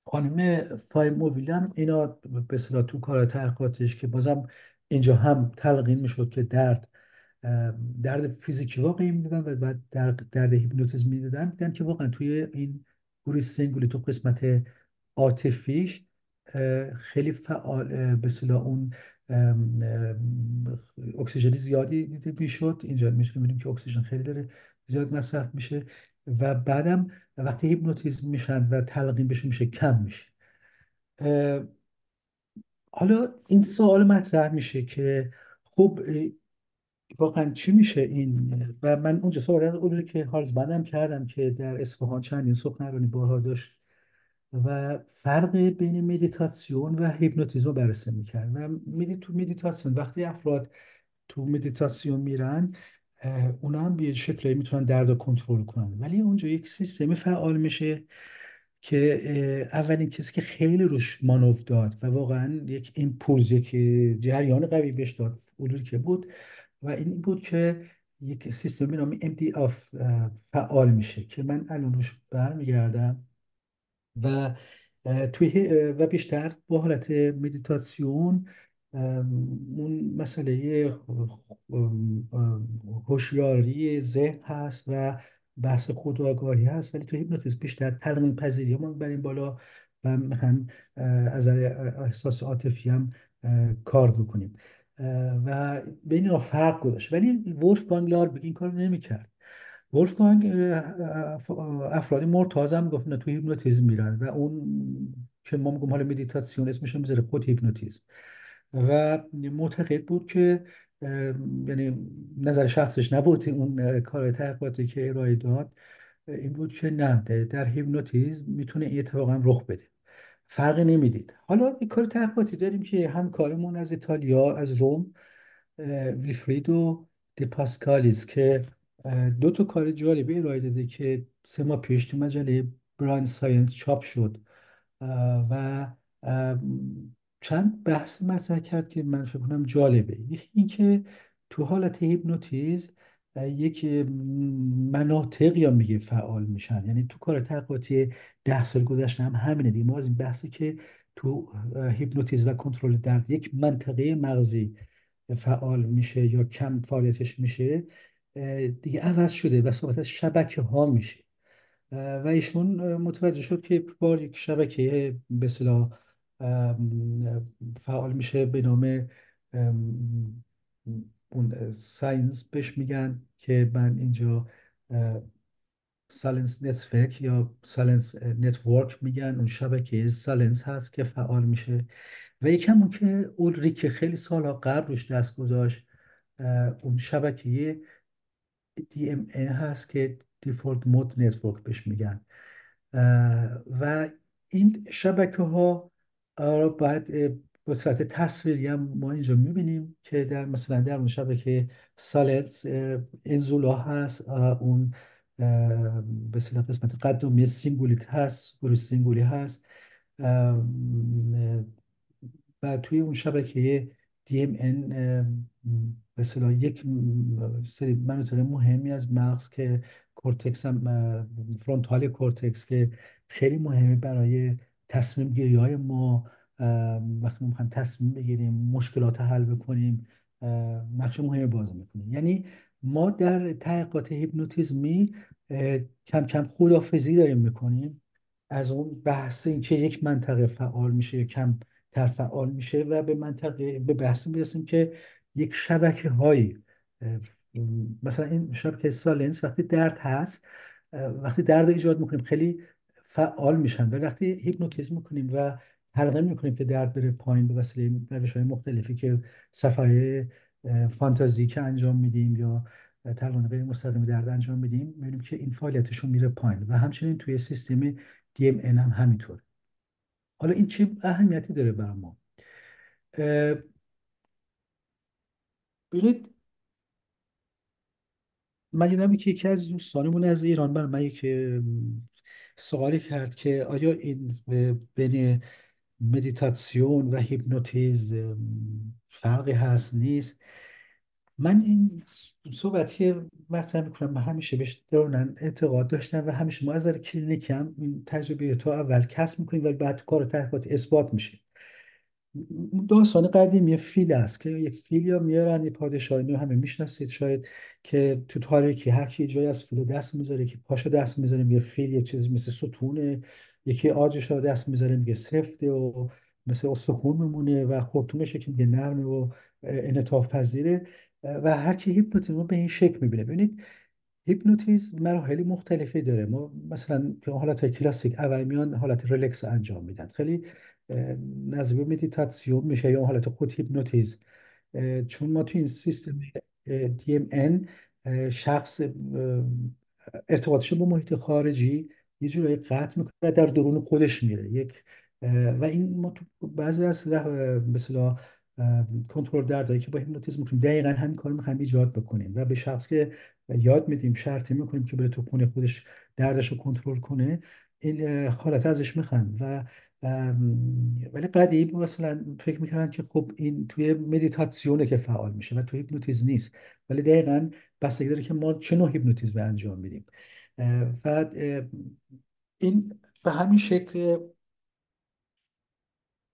خانم فای موویلم اینا به اصطلاح تو کار تحقیقاتش که بازم اینجا هم تلقین میشد که درد فیزیکی واقعی میدادن و بعد درد هیپنوتیزم میدادن، دیدن که واقعا توی این گروه سینگولی تو قسمت عاطفیش خیلی فعال، به اصطلاح اون اکسیژنی زیادی دیده میشد. اینجا میبینیم که اکسیژن خیلی داره زیاد مصرف میشه و بعدم وقتی هیپنوتیزم میشن و تلقین بهشون میشه کم میشه. اه، حالا این سوال مطرح میشه که خب واقعا چی میشه این؟ و من اونجا سوال اون که هارز بندم کردم که در اصفهان چندین سخنرانی بارها داشت و فرق بین مدیتاسیون و هیپنوتیزم رو بررسی میکرد. و تو مدیتاسیون وقتی افراد تو مدیتاسیون میرن، اونا هم به شکلی میتونن درد رو کنترل کنن، ولی اونجا یک سیستمی فعال میشه که اولین کسی که خیلی روش مانور داد و واقعا یک ایمپولس، یک جریان قوی بهش داد اونجوری که بود، و این بود که یک سیستم به نام MDF فعال میشه که من الان روش برمیگردم. و و بیشتر با حالت مدیتاسیون اون مسئله هوشیاری ذهن هست و بحث خودآگاهی هست، ولی تو هیپنوتیزم بیشتر تلقین پذیری ما بریم بالا و هم از نظر احساس عاطفی هم کار بکنیم و بین اینا فرق گذاشت. ولی ولفگانگ لاربگ این کار نمیکرد. ولفگانگ افرادی مرتاض هم گفت نه تو هیپنوتیزم میرن و اون که ما میگم حالا مدیتاسیون اسمش هم بذاره خود هیپنوتیزم، و معتقد بود که یعنی نظر شخصش نبود، اون کار تحقیقاتی که ارائه داد این بود که نه، در هیپنوتیزم میتونه این اتفاقا رخ بده، فرقی نمیدید. حالا یک کار تحقیقاتی داریم که همکارمون از ایتالیا از روم، ویلفریدو دی پاسکالیز، که دو تا کار جالبی ارائه داده که 3 ماه پیش تو مجله براین ساینس چاپ شد و اه، چند بحث مطرح کرد که من فکر کنم جالبه. یکی اینکه تو حالت هیپنوتیزم یک مناطق یا میگه فعال میشن، یعنی تو کار تحقیقاتی 10 سال گذشته هم همینه دیگه، ما از این بحثی که تو هیپنوتیزم و کنترل درد یک منطقه مغزی فعال میشه یا کم فعالیتش میشه دیگه عوض شده و صحبت از شبکه ها میشه. و ایشون متوجه شد که یک بار یک شبکه به اصطلاح فعال میشه به نام ام، اون ساینس بهش میگن، که من اینجا سالنس نتورک یا سالنس نتورک میگن. اون شبکه سالنس هست که فعال میشه. و یکم اون که اولریک خیلی سالها قبل روش دست گذاشت، اون شبکه DMN هست که دیفولت مود نتورک بهش میگن. و این شبکه ها باید به صورت تصویری هم ما اینجا میبینیم که در مثلا در اون شبکه سالت این زولا هست، اون به اصطلاح قسمت قدمی سینگولی هست، گروه سینگولی هست. و توی اون شبکه DMN به اصطلاح یک سری مناطق مهمی از مغز که کورتکس هم فرونتال کورتکس که خیلی مهمه برای تصمیم گیری های ما، وقتی ما میخوایم تصمیم بگیریم، مشکلات حل بکنیم، نقش مهمی بازی میکنه. یعنی ما در تحقیقات هیپنوتیزمی کم کم خداحافظی داریم میکنیم از اون بحث این که یک منطقه فعال میشه یا کم تر فعال میشه، و به منطقه به بحث میرسیم که یک شبکه هایی، مثلا این شبکه سالنس وقتی درد هست، وقتی درد رو ایجاد میکنیم خیلی فعال میشن، و وقتی هیپنوتیزم میکنیم و ترغیب میکنیم که درد بره پایین به وسیله روش های مختلفی که صفحه فانتازی که انجام میدیم یا تقریبا غیر مستقیم درد انجام میدیم، میبینیم که این فعالیتشون میره پایین. و همچنین توی سیستم DMN هم همینطور. حالا این چه اهمیتی داره برای ما؟ اه، ببینید، من یادمه که یکی از دوستانمون از ایران برای من یک سوالی کرد که آیا این بین مدیتاسیون و هیپنوتیزم فرقی هست نیست. من این صحبتی مطرح میکنم، من همیشه بهش درونن اعتقاد داشتم و همیشه ما از نظر کلینیکی هم این تجربه تو اول کسب میکنیم ولی بعد تو کار تحقیقات اثبات میشه. داستان قدیمی فیل است که یک فیل یا میارن، یه پادشاهی رو همه میشناسید شاید، که تو تاریکی هر کی جای از فیل دست میذاره که پاشو دست میذاره یه فیل یه چیزی مثل ستونه، یکی آجش رو دست میذاره میگه سفته و مثل استخون میمونه، و خرطومش که میگه نرمه و انعطاف پذیره. و هر کی هیپنوتیزم رو به این شکل میبینه. ببینید، هیپنوتیزم مراحل مختلفی داره. ما مثلا که حالت کلاسیک اول میان حالت ریلکس انجام میدن، خیلی نزدیک به مدیتاسیون میشه یا حالت خود هیپنوتیزم. چون ما تو این سیستم DMN شخص ارتباطش با محیط خارجی یه جورایی قطع میکنه و در درون خودش میره یک و این ما تو بعضی از مثلا کنترل دردایی که با هیپنوتیزم میکنیم دقیقا همین کار میخوایم ایجاد بکنیم، و به شخص که یاد میدیم، شرطی میکنیم که بره تو خونه خودش دردش رو کنترل کنه، این حالت ازش میخوان. و ولی قدیم مثلا فکر میکردن که خب این توی مدیتاسیونه که فعال میشه و توی هیپنوتیزم نیست. ولی دقیقا بستگی داره که ما چه نوع هیپنوتیزم انجام میدیم. و این به همین شکل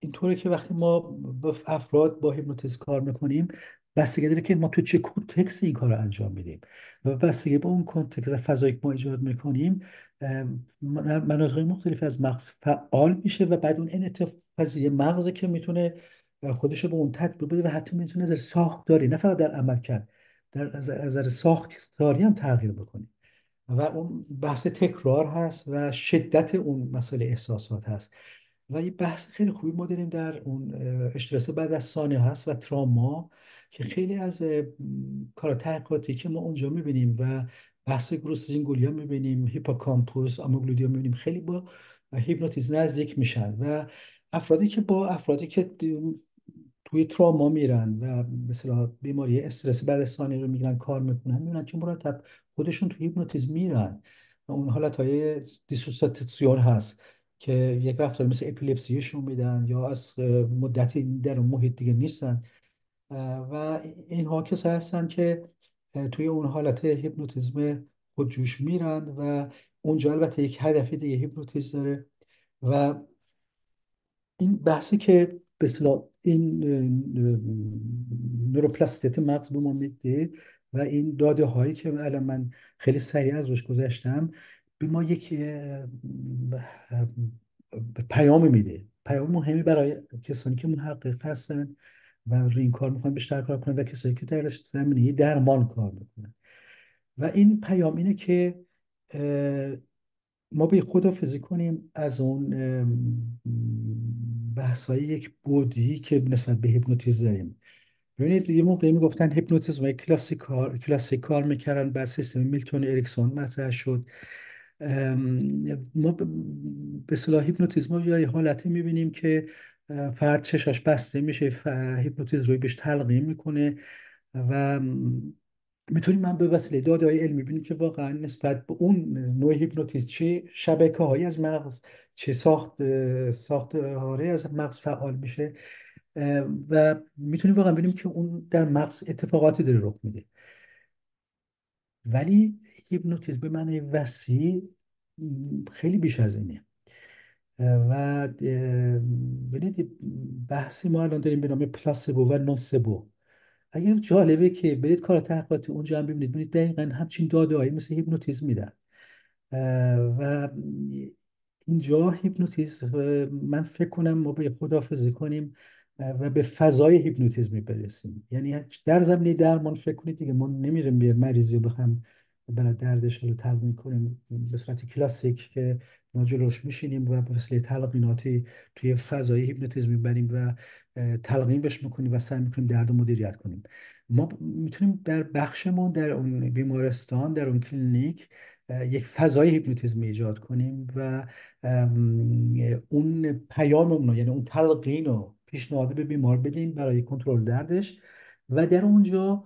اینطوره که وقتی ما با افراد با هیپنوتیزم کار میکنیم، بستگی داره که ما تو چه کنتکسی این کار رو انجام میدیم، و بستگی به اون کنتکست و فضایی که ما ایجاد میکنیم مناطق مختلف از مغز فعال میشه، و بعد اون انعطاف پذیری مغزه که میتونه خودش رو به اون تطبیق بده، و حتی میتونه از نظر ساختاری، نه فقط در عمل کرد، در از نظر ساختاری هم تغییر بکنه. و اون بحث تکرار هست و شدت اون مسئله احساسات هست. و یه بحث خیلی خوبی ما داریم در اون استرس بعد از ثانیه هست و تراما، که خیلی از کار تحقیقاتی که ما اونجا میبینیم و بحث گروس زینگولیا میبینیم، هیپوکامپوس آموگلودیا میبینیم، خیلی با هیپنوتیزم نزدیک میشن. و افرادی که توی تراما میرن و مثلا بیماری استرس بعد از ثانیه رو میگیرن کار میکنن، میبینن که مرتب خودشون توی هیپنوتیزم میرن. و اون حالت های دیسوسیاسیون هست که یک رفتار مثل اپیلپسیشون میدن یا از مدتی در اون محیط دیگه نیستن. و اینها کسایی هستن که توی اون حالت هیپنوتیزم خودجوش میرن، و اونجا البته یک هدفی دیگه هیپنوتیزم داره. و این بحثی که به اصطلاح این نوروپلاستیت مغز به ما میده و این داده هایی که الان من خیلی سریع از روش گذشتم، به ما یک پیام میده، پیام مهمی برای کسانی که محقق هستن و روی این کار میخوان بیشتر کار کنن و کسانی که در زمینه درمان کار میکنن. و این پیام اینه که ما به خداحافظی کنیم از اون بحث‌های یک بودی که نسبت به هیپنوتیزم داریم. ببینید یه موقعی میگفتن هیپنوتیزم های کلاسیک کار میکردن، بعد سیستم میلتون اریکسون مطرح شد. ما به اصطلاح هیپنوتیزم رو یا یه حالتی میبینیم که فرد چشاش بسته میشه، هیپنوتیزم روی بهش تلقیم میکنه و میتونیم من به وسیله داده های علمی ببینیم که واقعا نسبت به اون نوع هیپنوتیزم چه شبکه هایی از مغز، چه ساختاری از مغز فعال میشه و میتونیم واقعا ببینیم که اون در مغز اتفاقاتی داره رخ میده. ولی هیپنوتیزم به معنی وسیع خیلی بیش از اینه. و ببینید بحثی ما الان داریم به نام پلاسبو و نوسبو. اگر جالبه که برید کار تحقیقاتی اونجا هم ببینید دقیقا همچین داده مثل هیپنوتیزم میدن. و اینجا هیپنوتیزم من فکر کنم ما به خداحافظی کنیم و به فضای هیپنوتیزمی برسیم. یعنی در زمینه درمان فکر کنید دیگه ما نمیریم به مریضی رو بخوام برای دردش رو تلقین کنیم به صورت کلاسیک که ما جلوش میشینیم و به وسیله تلقیناتی توی فضای هیپنوتیزمی بریم و تلقین بهش میکنیم و سعی میکنیم درد رو مدیریت کنیم. ما میتونیم در بخشمون در اون بیمارستان در اون کلینیک یک فضای هیپنوتیزم ایجاد کنیم و اون پیاممون رو یعنی اون تلقین رو پیشنهاد به بیمار بدیم برای کنترل دردش. و در اونجا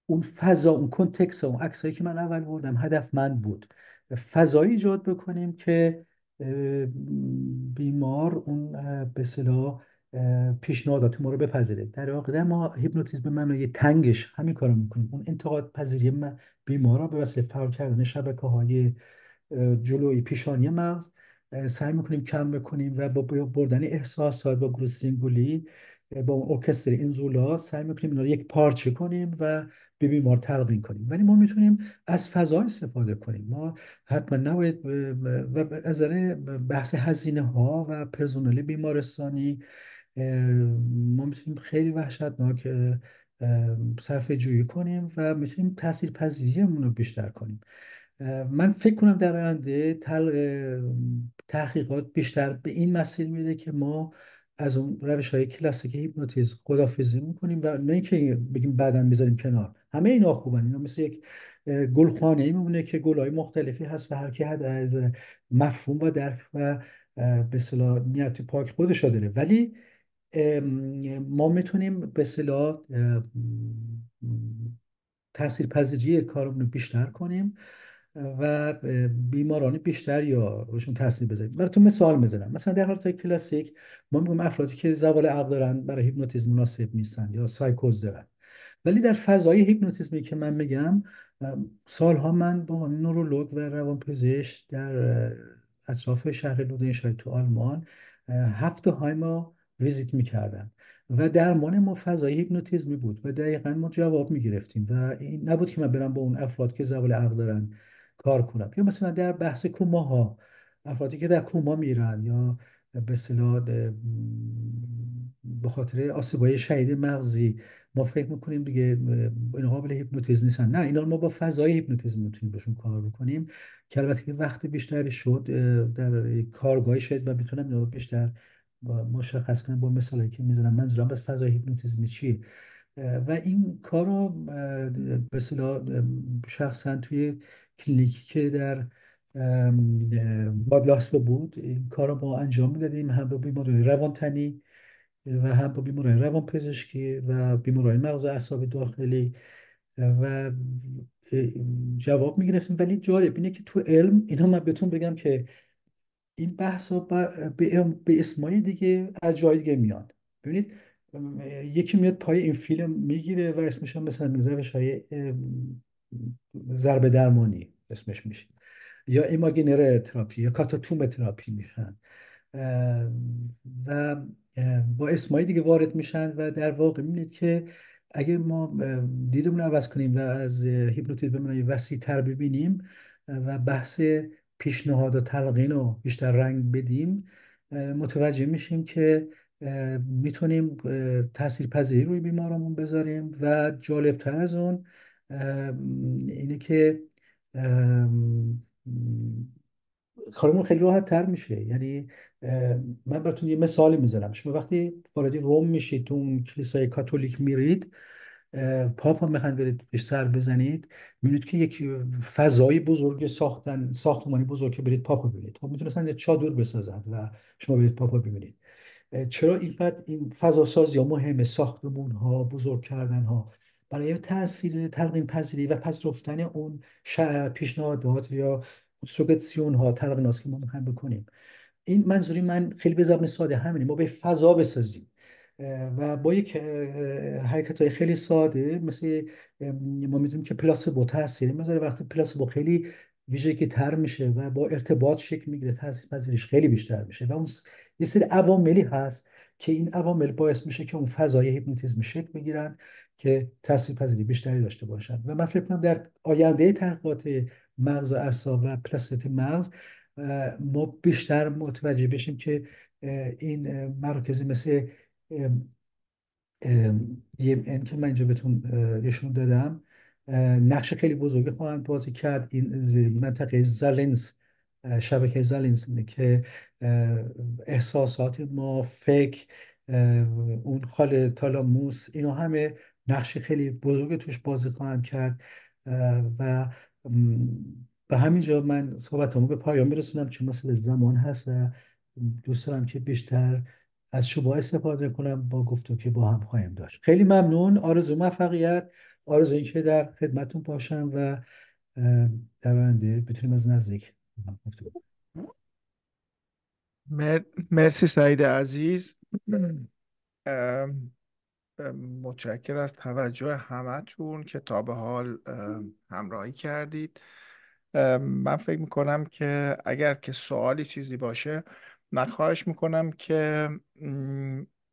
اون فضا، اون کنتکست، اون عکسایی که من اول بردم هدفمند بود، فضایی ایجاد بکنیم که بیمار اون به اصطلاح پیشنهادات ما رو بپذیره. در واقع ما هیپنوتیزم به معنای تنگش همین کارو میکنیم، اون انتقاد پذیری بیمار را به وسیله فعال کردن شبکه های جلوی پیشانی مغز سعی میکنیم کم بکنیم و با بردن احساسات با گروه سینگولی با اون ارکستر اینزولا سعی میکنیم اینا رو یک پارچه کنیم و به بیمار تلقین کنیم. ولی ما میتونیم از فضا استفاده کنیم. ما حتما نباید و از نظر بحث هزینه ها و پرسنل بیمارستانی ما میتونیم خیلی وحشتناک صرفه جویی کنیم و میتونیم تاثیر پذیریمون رو بیشتر کنیم. من فکر کنم در آینده تحقیقات بیشتر به این مسیر میره که ما از اون روش های کلاسیک هیپنوتیزم خدافظی میکنیم و نه اینکه بگیم بعداً میذاریم کنار. همه اینا خوبن، اینا مثل یک گلخانه ای میمونه که گلهای مختلفی هست و هر کی از مفهوم و درک و به اصطلاح نیت پاک خودش داره. ولی ما میتونیم به اصطلاح تاثیرپذیری کارمون رو بیشتر کنیم و بیماران بیشتر یا روشون تاثیر بذاریم. براتون مثال میزنم، مثلا در حالت کلاسیک ما میگیم افرادی که زوال عقل دارن برای هیپنوتیزم مناسب نیستن یا سایکوز دارن. ولی در فضای هیپنوتیزمی که من میگم سالها من با نورولوگ و روانپزشک در اطراف شهر لودن شاید تو آلمان هفته های ما ویزیت میکردم و درمان ما فضای هیپنوتیزمی بود و دقیقا ما جواب میگرفتیم و این نبود که من برم با اون افراد که زوال عقل دارن کار کنم. یا مثلا در بحث کوماها، افرادی که در کوما میرن یا به اصطلاح به خاطر آسیبای شدید مغزی ما فکر میکنیم دیگه اینا قابل هیپنوتیزم نیستن. نه، اینا رو ما با فضای هیپنوتیزم میتونیم بهشون کار بکنیم که البته که وقت بیشتری شد در کارگاهی شد و میتونم اینا رو بیشتر مشخص کنم با مثالی که میزنم. منظورم بس فضای هیپنوتیزم چیه و این کار رو به اصطلاح شخصا توی کلینیکی که در بادلاسپ بود این کار رو ما انجام میدادیم، هم با بیماری روانتنی و هم با بیماری روانپزشکی و بیماری مغز و اعصاب داخلی و جواب میگرفتیم. ولی جالب اینه که تو علم اینا من بهتون بگم که این بحث به اسمای دیگه از جای دیگه میاد. ببینید یکی میاد پای این فیلم میگیره و اسمش هم مثلا روش های ضربه درمانی اسمش میشه یا ایماگینر تراپی یا کاتاتوم تراپی میشن و با اسمای دیگه وارد میشن و در واقع میبینید که اگه ما دیدمون رو عوض کنیم و از هیپنوتیزم به معنای وسیع تر ببینیم و بحث پیشنهاد و تلقین رو بیشتر رنگ بدیم، متوجه میشیم که میتونیم تاثیرپذیری روی بیمارمون بذاریم. و جالبتر از اون اینه که کارمون خیلی راحت تر میشه. یعنی من براتون یه مثالی میزنم. شما وقتی وارد روم میشید، تو اون کلیسای کاتولیک میرید، پاپ هم میخواین برید بهش سر بزنید، میبینید که یک فضای بزرگ ساختن، ساختمانی بزرگ که برید پاپ ببینید. خب میتونستن یه چادر بسازن و شما برید پاپ ببینید. چرا اینقدر این فضا سازی ها مهمه؟ ساختمون ها، بزرگ کردن ها، برای تاثیر تلقین پذیری و پذیرفتن اون پیشنهادات یا سوگستیون ها، تلقینات که ما میخوایم بکنیم. این منظوری من خیلی به زبان ساده همینه، ما به فضا بسازیم و با یک حرکت های خیلی ساده، مثل ما میدونیم که پلاسبو تاثیر میذاره. وقتی پلاسبو خیلی ویژگی تر میشه و با ارتباط شکل میگیره، تاثیر پذیریش خیلی بیشتر میشه. و اون یه سری عواملی هست که این عوامل باعث میشه که اون فضای هیپنوتیزم شکل بگیرن که تاثیر پذیری بیشتری داشته باشن. و من فکر کنم در آینده تحقیقات مغز و اعصاب و پلاستیک مغز ما بیشتر متوجه بشیم که این مراکزی مثل این که من اینجا بهتون نشون دادم نقش خیلی بزرگی خواهند بازی کرد. این منطقه زالینس، شبکه زالینس که احساسات ما، فکر، اون خال تالاموس، اینا همه نقش خیلی بزرگی توش بازی خواهند کرد. و به همین جا من صحبتامو به پایان میرسونم، چون مسئله زمان هست و دوست دارم که بیشتر از شما استفاده کنم با گفتگو که با هم خواهیم داشت. خیلی ممنون. آرزو موفقیت، آرزو اینکه در خدمتون باشم و در آینده بتونیم از نزدیک با هم گفتگو کنیم. مرسی سعید عزیز. ام، متشکر از توجه همتون که تا به حال همراهی کردید. من فکر میکنم که اگر که سوالی چیزی باشه، من خواهش میکنم که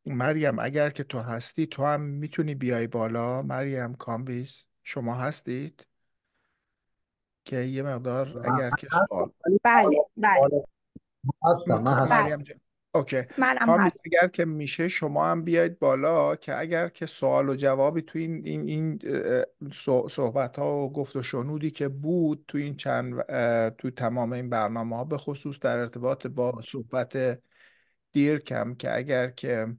مریم، اگر که تو هستی، تو هم میتونی بیای بالا. مریم کامبیز، شما هستید که یه مقدار من اگر که سوال. بله بله هستم، من هستم. بله مریم جان، اوکی. منم کامیز، هست. اگر که میشه شما هم بیاید بالا، که اگر که سوال و جوابی تو این صحبت ها و گفت و شنودی که بود تو این تو تمام این برنامه ها، به خصوص در ارتباط با صحبت دیرکم، که اگر که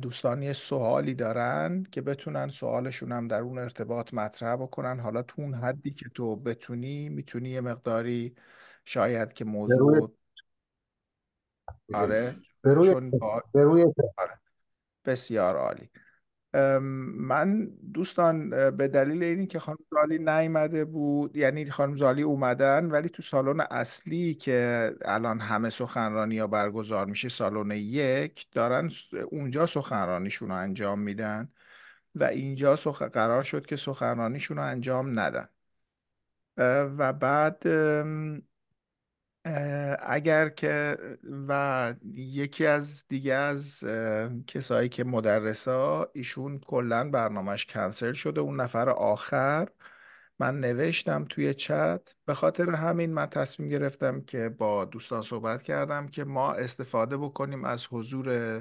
دوستان یه سوالی دارن که بتونن سوالشون هم در اون ارتباط مطرح بکنن، حالا تو اون حدی که تو بتونی، میتونی یه مقداری شاید که به روی موضوع. آره، به روی چون با به روی آره، بسیار عالی. من دوستان، به دلیل اینی که خانم زالی نیامده بود، یعنی خانم زالی اومدن ولی تو سالن اصلی که الان همه سخنرانی ها برگزار میشه، سالن یک، دارن اونجا سخنرانیشون رو انجام میدن و اینجا قرار شد که سخنرانیشون رو انجام ندن. و بعد اگر که یکی از دیگه از کسایی که مدرسا، ایشون کلا برنامهش کنسل شده، اون نفر آخر. من نوشتم توی چت، به خاطر همین من تصمیم گرفتم که با دوستان صحبت کردم که ما استفاده بکنیم از حضور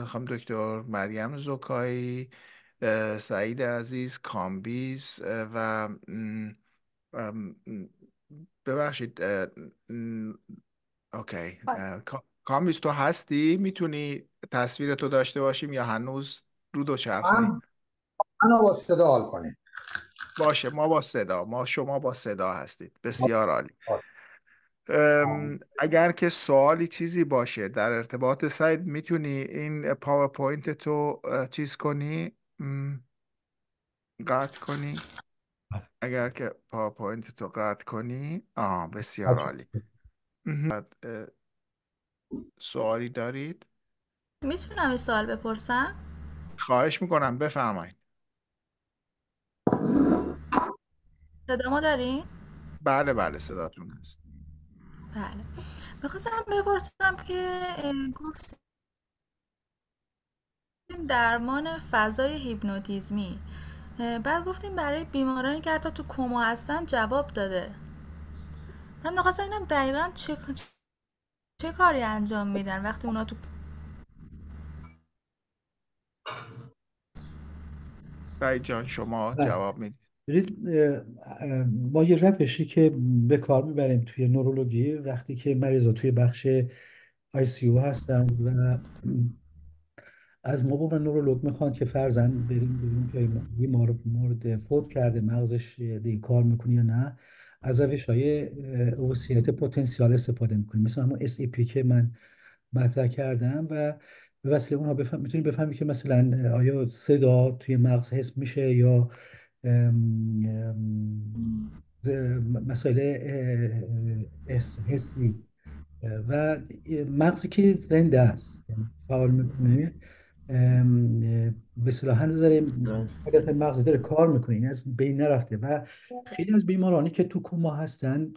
خانم دکتر مریم زکایی، سعید عزیز، کامبیز و ام، ببخشید. اوکی. کامیز، تو هستی؟ میتونی تصویر تو داشته باشیم یا هنوز رو دوچرخه‌ایم؟ من منو با صدا حال کنید. باشه، ما با صدا، شما با صدا هستید. بسیار عالی. اگر که سوالی چیزی باشه در ارتباط، سعید میتونی این پاورپوینت تو چیز کنی، قطع کنی؟ اگر که پاورپوینت تو قطع کنی، بسیار عالی. بعد، سوالی دارید؟ میتونم یه سوال بپرسم؟ خواهش میکنم، بفرمایید. صدامو دارین؟ بله بله، صداتون هست. بله. میخواستم بپرسم که گفتیم درمان فضای هیپنوتیزمی، بعد گفتیم برای بیمارانی که حتی تو کما هستن جواب داده. من میخواستم ببینم دقیقا چه کاری انجام میدن وقتی اونا تو. سعید جان شما بله. جواب میدید. ببینید، ما یه روشی که به کار میبریم توی نورولوژی وقتی که مریضا توی بخش ICU هستن و از ما به نورولوگ میخوان که فرضاً بریم ببینیم که این بیمار مورد فوت کرده مغزش دیگه کار میکنه یا نه. از روش های اوسیت پتانسیال استفاده میکنیم، مثل همون SEP که من مطرح کردم، و به وسیله اونها میتونیم بفهمیم که مثلا آیا صدا توی مغز حس میشه یا ام، مسائل حسی. و مغزی که زنده است یعنی فعال میکنه، به اصطلاح هنوز داره درست. حالت مغزی داره کار میکنه، این از بین نرفته. و خیلی از بیمارانی که تو کوما هستن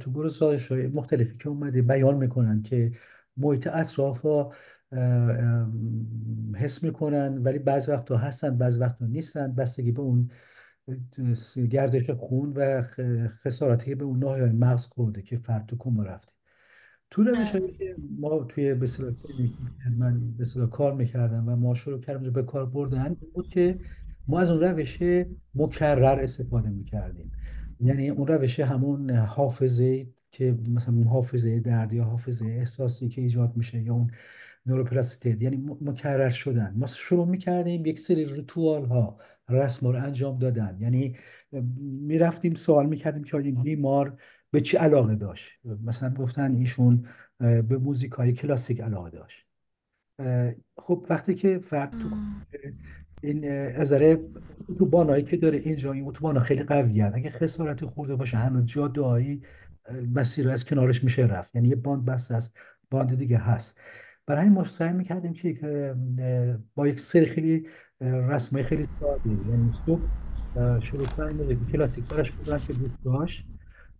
تو گزارش های مختلفی که اومده بیان میکنن که محیط اطراف را حس میکنن، ولی بعض وقتا هستن بعض وقتا نیستن، بستگی به اون گردش خون و خساراتی که به اون ناحیه مغز خورده که فرد تو کما رفته. تو روش هایی که ما توی به اصطلاح کلینیک من به اصطلاح کار میکردم و ما شروع کردیم به کار بردن، این بود که ما از اون روش مکرر استفاده میکردیم. یعنی اون روش همون حافظه که مثلا اون حافظه درد یا حافظه احساسی که ایجاد میشه یا اون نوروپلاستیته، یعنی مکرر شدن. ما شروع میکردیم یک سری ریتوال ها، رسم ها رو انجام دادن. یعنی میرفتیم سوال میکردیم که این بیمار به چی علاقه داشت. مثلا گفتن ایشون به موزیک های کلاسیک علاقه داشت. خب وقتی که فرد تو این از نظر اتوبانایی که داره اینجا، این اتوبانا خیلی قوی هست، اگه خسارتی خورده باشه هنوز جاده‌ای مسیر رو از کنارش میشه رفت، یعنی یه باند بس از باند دیگه هست. برای همین ما سعی میکردیم که با یک سری خیلی رسمای خیلی ساده، یعنی صبح شروع کنن موزیک کلاسیک براش بذارن که دوست داشت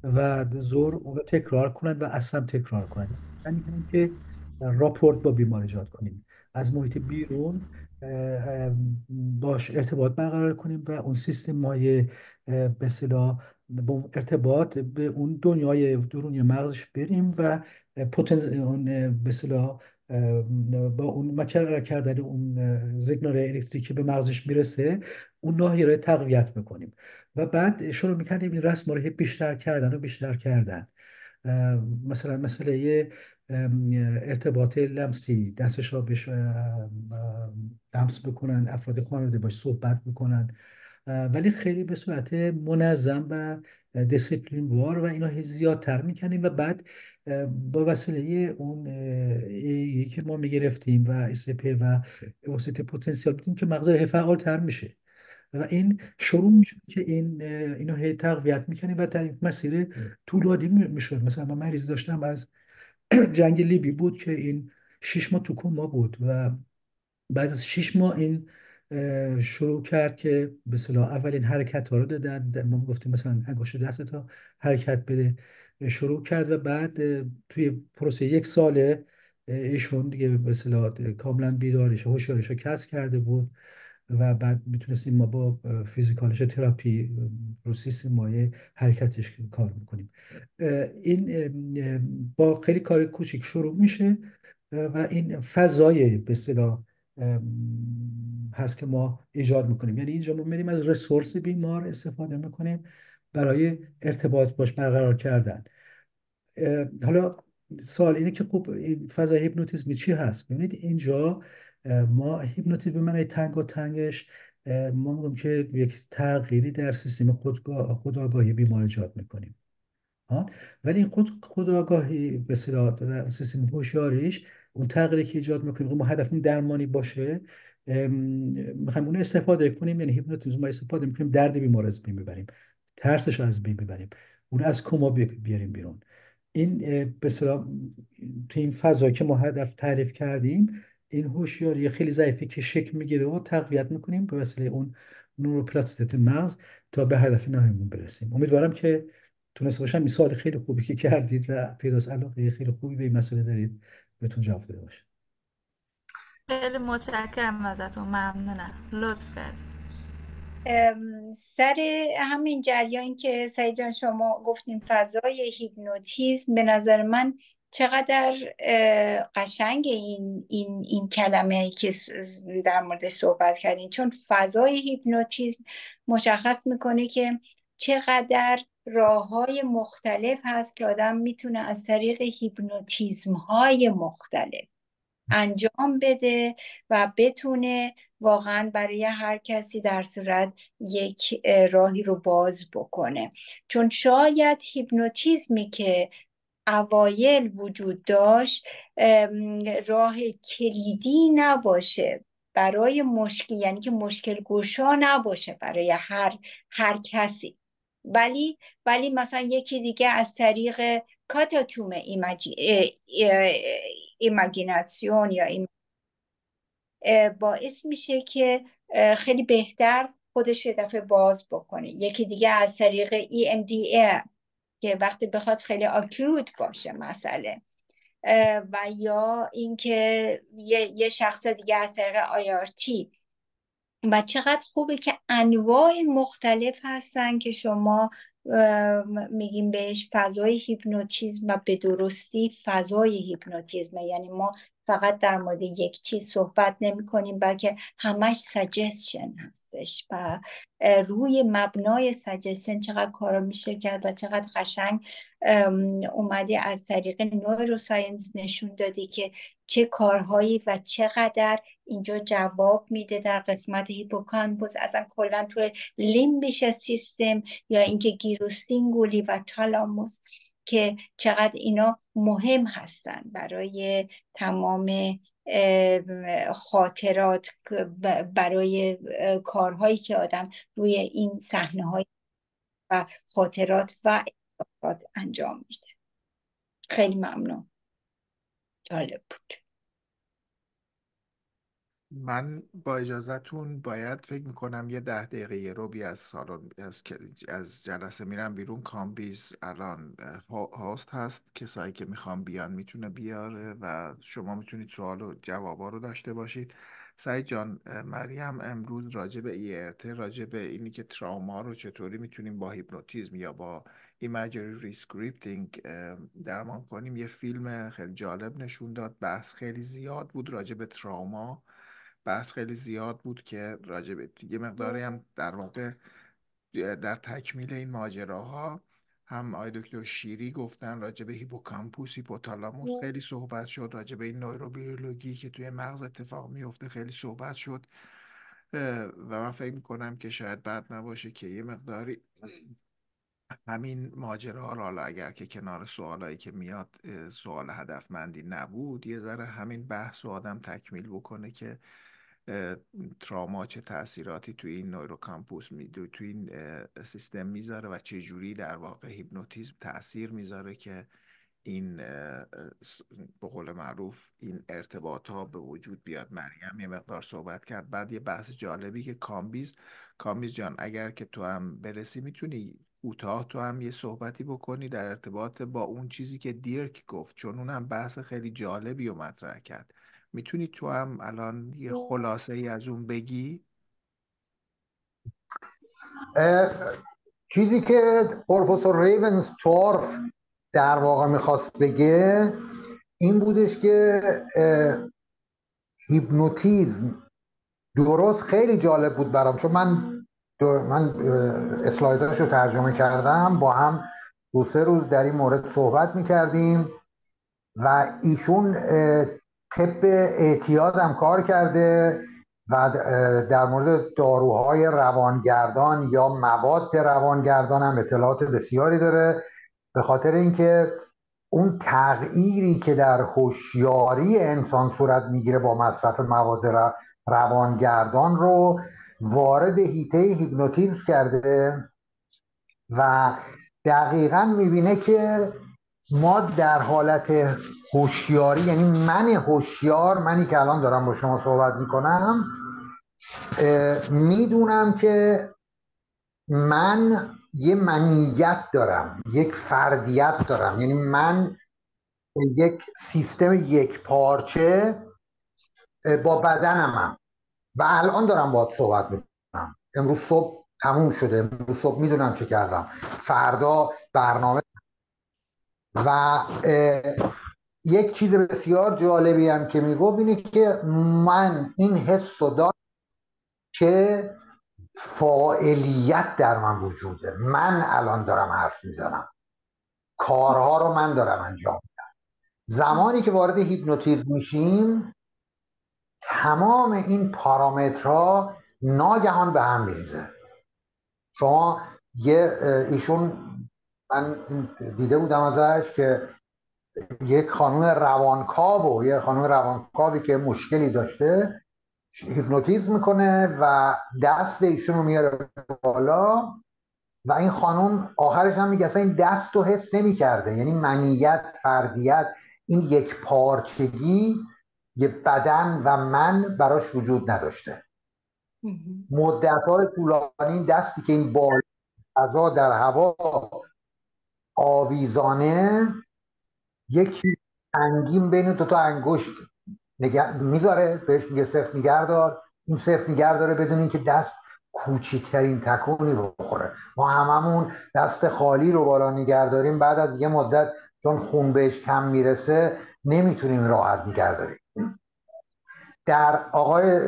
و ظهر اون رو تکرار کنند و اصلا تکرار کنند. سعی می‌کنیم که راپورت با بیمار ایجاد کنیم، از محیط بیرون باش ارتباط برقرار کنیم و اون سیستم های به اصطلاح با اون ارتباط به اون دنیای درونی مغزش بریم و اون به اصطلاح با اون مکرر کردن اون سیگنال الکتریکی به مغزش میرسه، اون ناحیه رو تقویت میکنیم و بعد شروع میکنیم این رسم رو بیشتر کردن و بیشتر کردن. مثلا مسئله ارتباط لمسی، دستش را بهش لمس بکنن، افراد خانواده باش صحبت بکنن، ولی خیلی به صورت منظم و دیسیپلین وار، و اینا هی زیادتر میکنیم و بعد با وسیله اون که ما میگرفتیم و اسپی و واسطه پتانسیال بودیم که مغز فعال تر میشه و این شروع میشه که اینو هی تقویت میکنیم و در یک مسیر طولانی میشد. مثلا من مریض داشتم از جنگ لیبی بود که این 6 ماه تو کما بود و بعد از 6 ماه این شروع کرد که به اصطلاح اولین حرکت ها رو دادن، ما گفتیم مثلا انگشت دست تا حرکت بده. شروع کرد و بعد توی پروسه 1 ساله ایشون دیگه به اصطلاح کاملا بیدارش هوشیاریش رو کسب کرده بود و بعد میتونستیم ما با فیزیکالش تراپی رو سیستم مایع حرکتش کار میکنیم. این با خیلی کار کوچیک شروع میشه و این فضای به اصطلاح هست که ما ایجاد میکنیم. یعنی اینجا ما میریم از رسورس بیمار استفاده میکنیم برای ارتباط باش برقرار کردن. حالا سوال اینه که خب این فضای هیپنوتیزمی چی هست؟ ببینید اینجا ما هیپنوتیزم به معنی تنگ و تنگش ما میگم که یک تغییری در سیستم خودآگاهی بیمار ایجاد میکنیم. ولی این خودآگاهی به اصطلاح و سیستم هوشیاریش، اون تغییری که ایجاد میکنیم ما هدف درمانی باشه، میخوایم اون استفاده کنیم. یعنی هیپنوتیزم ما استفاده میکنیم درد بیمار از بین ببریم، ترسش از بین ببریم، اون از کما بیاریم بیرون. این به اصطلاح تو این فضا که ما هدف تعریف کردیم، این هوشیاری خیلی ضعیفی که شکل میگیره و تقویت میکنیم به وسیله اون نوروپلاستیت مغز تا به هدف نهاییمون برسیم. امیدوارم که تونسته باشم مثال خیلی خوبی که کردید و پیداست علاقه خیلی خوبی به این مسئله دارید بهتون جواب داده باشه. خیلی متشکرم ازتون، ممنونم، لطف کردید. سر همین جریان که سعید جان شما گفتین فضای هیپنوتیزم، به نظر من چقدر قشنگ این کلمه که در موردش صحبت کردین، چون فضای هیپنوتیزم مشخص میکنه که چقدر راه‌های مختلف هست که آدم میتونه از طریق هیپنوتیزم‌های مختلف انجام بده و بتونه واقعا برای هر کسی در صورت یک راهی رو باز بکنه. چون شاید هیپنوتیزمی که اوایل وجود داشت راه کلیدی نباشه برای مشکل، یعنی که مشکل گشا نباشه برای هر کسی، ولی مثلا یکی دیگه از طریق کاتاتوم ایماجیناسیون یا باعث میشه که خیلی بهتر خودش یه دفعه باز بکنه. یکی دیگه از طریق EMDR که وقتی بخواد خیلی آکوت باشه مسئله، و یا اینکه یه شخص دیگه از طریق IRT. و چقدر خوبه که انواع مختلف هستن که شما میگیم بهش فضای هیپنوتیزم و به درستی فضای هیپنوتیزم. یعنی ما فقط در مورد یک چیز صحبت نمی کنیم بلکه همش سجستشن هستش و روی مبنای سجستشن چقدر کارا میشه کرد و چقدر قشنگ اومدی از طریق نوروساینس نشون دادی که چه کارهایی و چقدر اینجا جواب میده در قسمت هیپوکامپوس، اصلا کلا توی لیمبیش سیستم یا اینکه گیروسینگولی و تالاموس، که چقدر اینا مهم هستن برای تمام خاطرات، برای کارهایی که آدم روی این صحنه‌های و خاطرات و احساسات انجام میده. خیلی ممنون، جالب بود. من با اجازهتون باید فکر میکنم یه 10 دقیقه یه روبی از سالن از جلسه میرم بیرون. کامبیز الان هاست هست، کسایی که میخوام بیان میتونه بیاره و شما میتونید سوال و جوابا رو داشته باشید. سعید جان، مریم امروز راجع به ERT، راجع به اینی که تراما رو چطوری میتونیم با هیپنوتیزم یا با ایمیجری ریسکریپتینگ درمان کنیم، یه فیلم خیلی جالب نشون داد. بحث خیلی زیاد بود راجع به تراما، بحث خیلی زیاد بود که راجع به یه مقداری هم در واقع در تکمیل این ماجراها هم آقای دکتر شیری گفتن راجع به هیپوکامپوس، هیپوتالاموس خیلی صحبت شد، راجع به این نوروبیولوژی که توی مغز اتفاق میفته خیلی صحبت شد. و من فکر میکنم که شاید بد نباشه که یه مقداری همین ماجراها رو، حالا اگر که کنار سوالایی که میاد سوال هدفمندی نبود، یه ذره همین بحث رو آدم تکمیل بکنه که تراما چه تأثیراتی توی این نوروکامپوس توی این سیستم میذاره و چه جوری در واقع هیپنوتیزم تأثیر میذاره که این به قول معروف این ارتباط ها به وجود بیاد. مریم یه مقدار صحبت کرد. بعد یه بحث جالبی که کامبیز جان اگر که تو هم برسی میتونی کوتاه تو هم یه صحبتی بکنی در ارتباط با اون چیزی که دیرک گفت، چون اونم بحث خیلی جالبی رو مطرح کرد. میتونی تو هم الان یه خلاصه ای از اون بگی؟ چیزی که پروفسور ریونز تورف در واقع میخواست بگه این بودش که هیپنوتیزم درست خیلی جالب بود برام، چون من اسلایداش رو ترجمه کردم، با هم 2-3 روز در این مورد صحبت میکردیم و ایشون طب اعتیاد هم کار کرده و در مورد داروهای روانگردان یا مواد روانگردان هم اطلاعات بسیاری داره، به خاطر اینکه اون تغییری که در هوشیاری انسان صورت میگیره با مصرف مواد روانگردان رو وارد حیطه هیپنوتیزم کرده و دقیقاً میبینه که ما در حالت هوشیاری، یعنی من هوشیار، منی که الان دارم با شما صحبت میکنم، میدونم که من یه منیت دارم، یک فردیت دارم، یعنی من یک سیستم یک پارچه با بدنمم و الان دارم باهات صحبت میکنم. امروز صبح تموم شده، امروز صبح میدونم چه کردم، فردا برنامه. و یک چیز بسیار جالبی هم که میگفت اینه که من این حس رو دارم که فاعلیت در من وجوده، من الان دارم حرف میزنم، کارها رو من دارم انجام. زمانی که وارد هیپنوتیزم میشیم تمام این پارامترها ناگهان به هم میریزه. شما ایشون، من دیده بودم ازش که یک خانم روانکاو و یه خانم روانکاوی که مشکلی داشته هیپنوتیزم میکنه و دست ایشون رو میاره بالا و این خانم آخرش هم میگه اصلا این دست رو حس نمیکرده، یعنی منیت، فردیت، این یک پارچگی یه بدن و من براش وجود نداشته. مدت‌های طولانی دستی که این بال فضا در هوا آویزانه یک چیز سنگین بین دو تا انگشت میذاره، بهش میگه صفر نگهدار. این صفر نگهداره بدون اینکه دست کوچکترین تکونی بخوره. ما هممون دست خالی رو بالا نگهداریم، بعد از یه مدت چون خون بهش کم میرسه نمیتونیم راحت نگهداریم. در آقای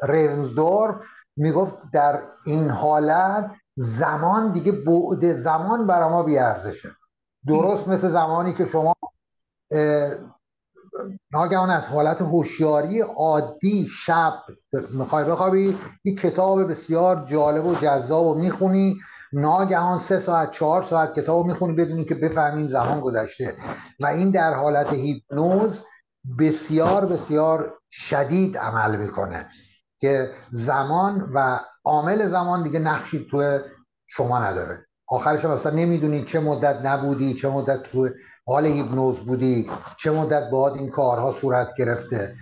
ریونزدورف میگفت در این حالت زمان دیگه، بعد زمان برای ما بیارزشه، درست مثل زمانی که شما ناگهان از حالت هوشیاری عادی شب میخوای بخوابی، یک کتاب بسیار جالب و جذاب و میخونی، ناگهان 3 ساعت 4 ساعت کتاب میخونی بدون که بفهمین زمان گذشته. و این در حالت هیپنوز بسیار بسیار شدید عمل میکنه که زمان و عامل زمان دیگه نقشی تو شما نداره. آخرش هم اصلا نمیدونی چه مدت نبودی، چه مدت تو حال هیپنوز بودی، چه مدت بعد این کارها صورت گرفته.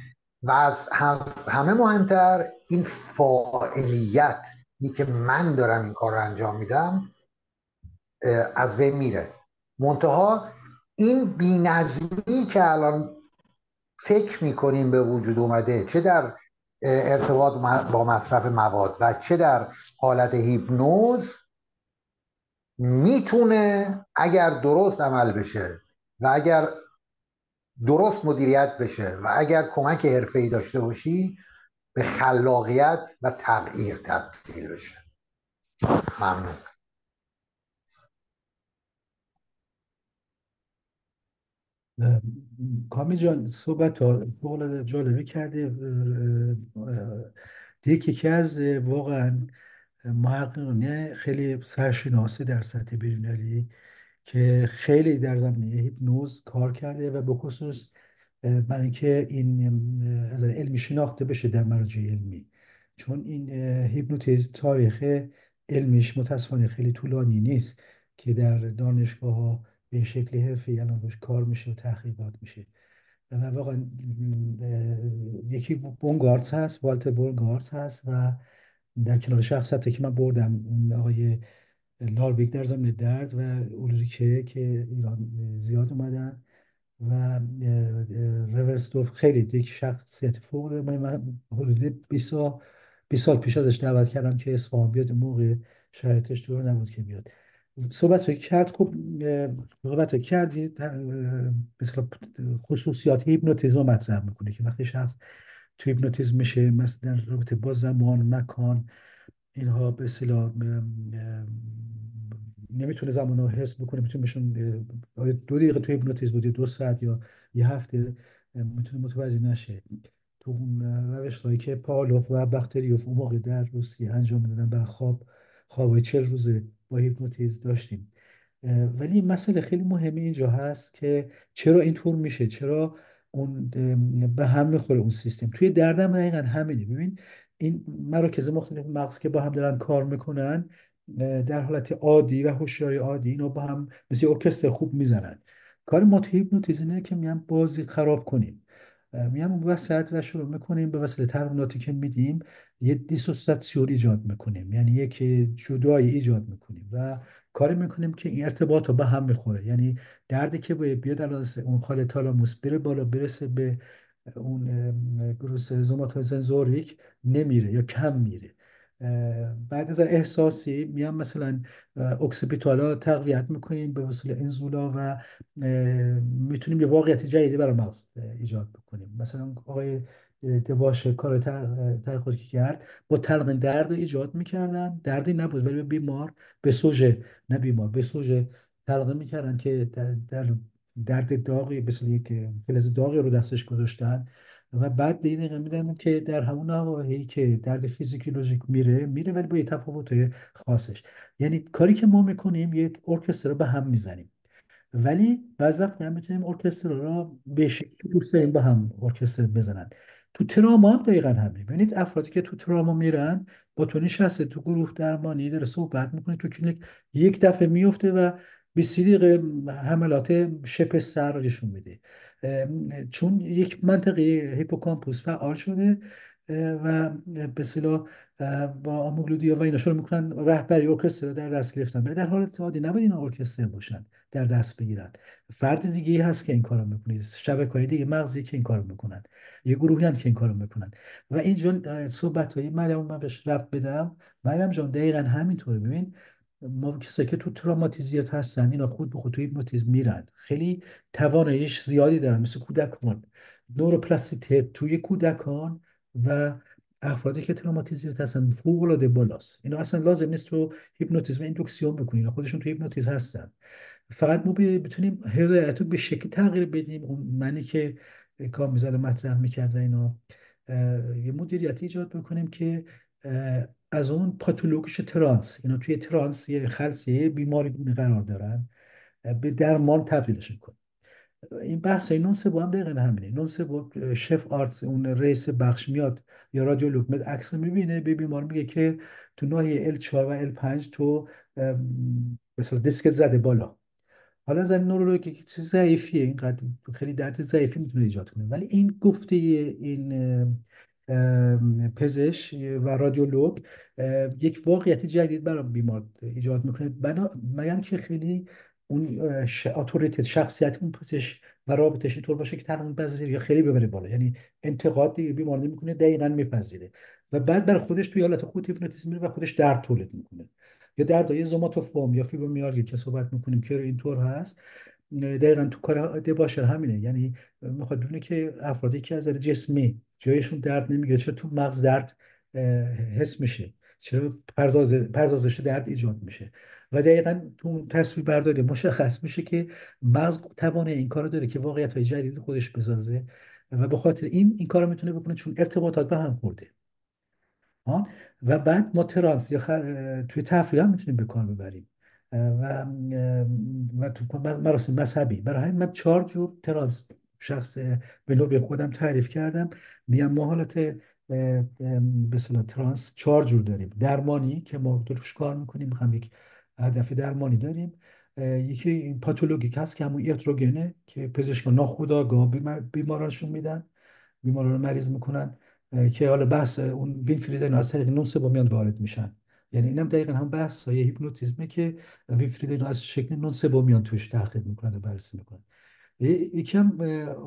و از همه مهمتر این فاعلیت، این که من دارم این کار رو انجام میدم، از بین میره. منتها این بی‌نظمی که الان فکر میکنیم به وجود اومده، چه در ارتباط با مصرف مواد و چه در حالت هیپنوز، میتونه اگر درست عمل بشه و اگر درست مدیریت بشه و اگر کمک حرفه‌ای داشته باشی به خلاقیت و تغییر تبدیل بشه. ممنون. کامی جان صحبت ها فوق‌العاده جالبی کرده. یکی از واقعا محققین خیلی سرشناسی در سطح بین‌المللی که خیلی در زمینه هیپنوز کار کرده و به خصوص برای اینکه این از نظر علمی شناخته بشه در مراجع علمی، چون این هیپنوتیزم تاریخ علمیش متاسفانه خیلی طولانی نیست که در دانشگاه ها به این شکل حرفه‌ای الان روش کار میشه و تحقیقات میشه. و واقعا یکی بونگارتس هست، والتر بونگارتس هست و در کنار شخصیتی که من بردم اون آقای لاربیک در زمین درد و اولریکه که ایران زیاد اومدن و رورسدورف خیلی یک شخصیت فوق العاده. من حدود 20 سال پیش ازش دعوت کردم که اصفهان بیاد، موقع شرایطش طور نبود که بیاد. صحبت رو کرد، خب صحبت رو کردی مثلا خصوصیات هیپنوتیزم رو مطرح میکنه که وقتی شخص تو هیپنوتیزم میشه، مثلا در رابطه با زمان، مکان، اینها به اصطلاح نمیتونه زمان رو حس بکنه، میتونه بهشون 2 دقیقه توی هیپنوتیزم بودی، 2 ساعت یا یه هفته میتونه متوجه نشه. تو اون روش هایی که پاولوف و بختریوف اون موقع در روسیه انجام میدادن برای خواب 40 روزه با هیپنوتیزم داشتیم. ولی مسئله خیلی مهمی اینجا هست که چرا اینطور میشه، چرا اون به هم میخوره اون سیستم. توی دردم دقیقا همینه. ببین این مراکز مختلف مغز که با هم دارن کار میکنن در حالت عادی و هوشیاری عادی اینا با هم مثل ارکستر خوب میزنن. کار ما توی هیپنوتیزم اینه که میام بازی خراب کنیم، میام اون وسط و شروع میکنیم به وسیله تمریناتی که میدیم یه دیسوسیاسیون ایجاد میکنیم، یعنی یک جدایی ایجاد میکنیم و کاری میکنیم که این ارتباط رو به هم میخوره. یعنی دردی که بیاد الان اون خال تالاموس بره بالا برسه به اون گروس زوماتوسنسوریک نمیره یا کم میره بعد از احساسی میام مثلا اکسیپیتالا تقویت میکنیم به وسیله انزولا و میتونیم یه واقعیت جدیدی برای مغز ایجاد بکنیم. مثلا آقای دباش کار تحقیقاتی که کرد با تلقین درد رو ایجاد میکردن، دردی نبود ولی به بیمار به سوژه، نه بیمار، به سوژه تلقین میکردن که در درد داغی مثل یک فلز داغی رو دستش گذاشتن و بعد دیگه میدونم که در همون نواحی که درد فیزیولوژیک میره ولی با یه تفاوت خاصش. یعنی کاری که ما میکنیم یک ارکستر رو به هم میزنیم، ولی بعض وقت هم میتونیم ارکستر را به شکلی که دوست داریم با هم ارکستر بزنن. تو تراما هم دقیقا همینه. ببینید افرادی که تو تراما میرن با تو نشسته تو گروه درمانی داره صحبت میکنه تو کلینیک، یک دفعه میفته و 20 دقیقه حملات شبه سرشون میده، چون یک منطقه هیپوکامپوس فعال شده و به اصطلاح با آموگلودیا و اینا شروع میکنن رهبری ارکستر رو در دست گرفتن. ولی در حالت عادی نباید اینا ارکستر باشن، در دست بگیرن. فرد دیگه ای هست که این کارو میکنه، شبکه‌های دیگه مغزی که این کارو میکنن، یه گروهی هست که این کارو میکنن. و اینجا صحبت های مریم من بهش ربط بدم. مریم جان دقیقا همینطوره. ببین ما کسایی که تو تروماتیزیت هستن اینا خود به خود تو هیپنوتیزم میرن، خیلی تواناییش زیادی دارن، مثل کودکان، نوروپلاستیته توی کودکان و افرادی که تروماتیزیت هستن فوق العاده بالاست. اینا اصلا لازم نیست تو هیپنوتیزم ایندوکسیون بکنین، اینا خودشون تو هیپنوتیزم هستن. فقط ما بتونیم هدایت رو به شکل تغییر بدیم. اون منی که کامیزل مطرح میکرد و اینا یه مدیریتی ایجاد بکنیم که از اون پاتولوژیش ترانس، اینا توی ترانس یه خلسه بیماری گونه قرار دارن، به درمان تبدیلشون کنیم. این بحث های نون سه هم دقیقا همینه. نون سه شف آرتس اون رئیس بخش میاد یا رادیولوگ میاد عکس میبینه، به بیمار میگه که تو ناحیه L4 و L5 تو مثلا دیسکت زده بالا. حالا زن نورولوژی که چیز ضعیفیه، اینقدر خیلی درد ضعیفی میتونه ایجاد کنه، ولی این گفته این پزشک و رادیولوگ یک واقعیت جدید برای بیمار ایجاد میکنه. مگر که خیلی اون اتوریته شخصیت اون پزشک و رابطش اینطور باشه که تنها پذیری یا خیلی ببره بالا، یعنی انتقاد دیگه بیمار نمیکنه، دقیقاً میپذیره و بعد بر خودش توی حالت خود هیپنوتیزم میره و خودش درد تولید میکنه. یا دردای زوماتوفوم یا فیبرومیالژی که صحبت میکنیم که اینطور هست، دقیقا تو کار دباشر همینه. یعنی میخواد ببینه که افرادی که از نظر جسمی جایشون درد نمیگیره چرا تو مغز درد حس میشه، چرا پردازش درد ایجاد میشه و دقیقا تو تصویر برداری مشخص میشه که مغز توانه این کارو داره که واقعیت های جدید خودش بسازه و به خاطر این کارو میتونه بکنه چون ارتباطات به هم خورده. و بعد ما ترانس یا توی تفریح هم میتونیم به کار ببریم و تو مراسم مذهبی. برای همین من 4 جور ترانس شخص به نوبه خودم تعریف کردم. میگم ما حالت به اصطلاح ترانس 4 جور داریم. درمانی که ما روش کار میکنیم، هم یک هدف درمانی داریم. یکی این پاتولوژیک هست که همون ایتروگنه که پزشکان ناخودآگاه بیمارانشون میدن، بیماران رو مریض میکنن که حالا بحث اون وینفرید اینا از طریق نون سومیان وارد میشن. یعنی اینم دقیقا هم بحث های هیپنوتیزمه که وینفرید اینا از شکل نون سومیان توش تحقیق میکنن و بررسی میکنن. یکم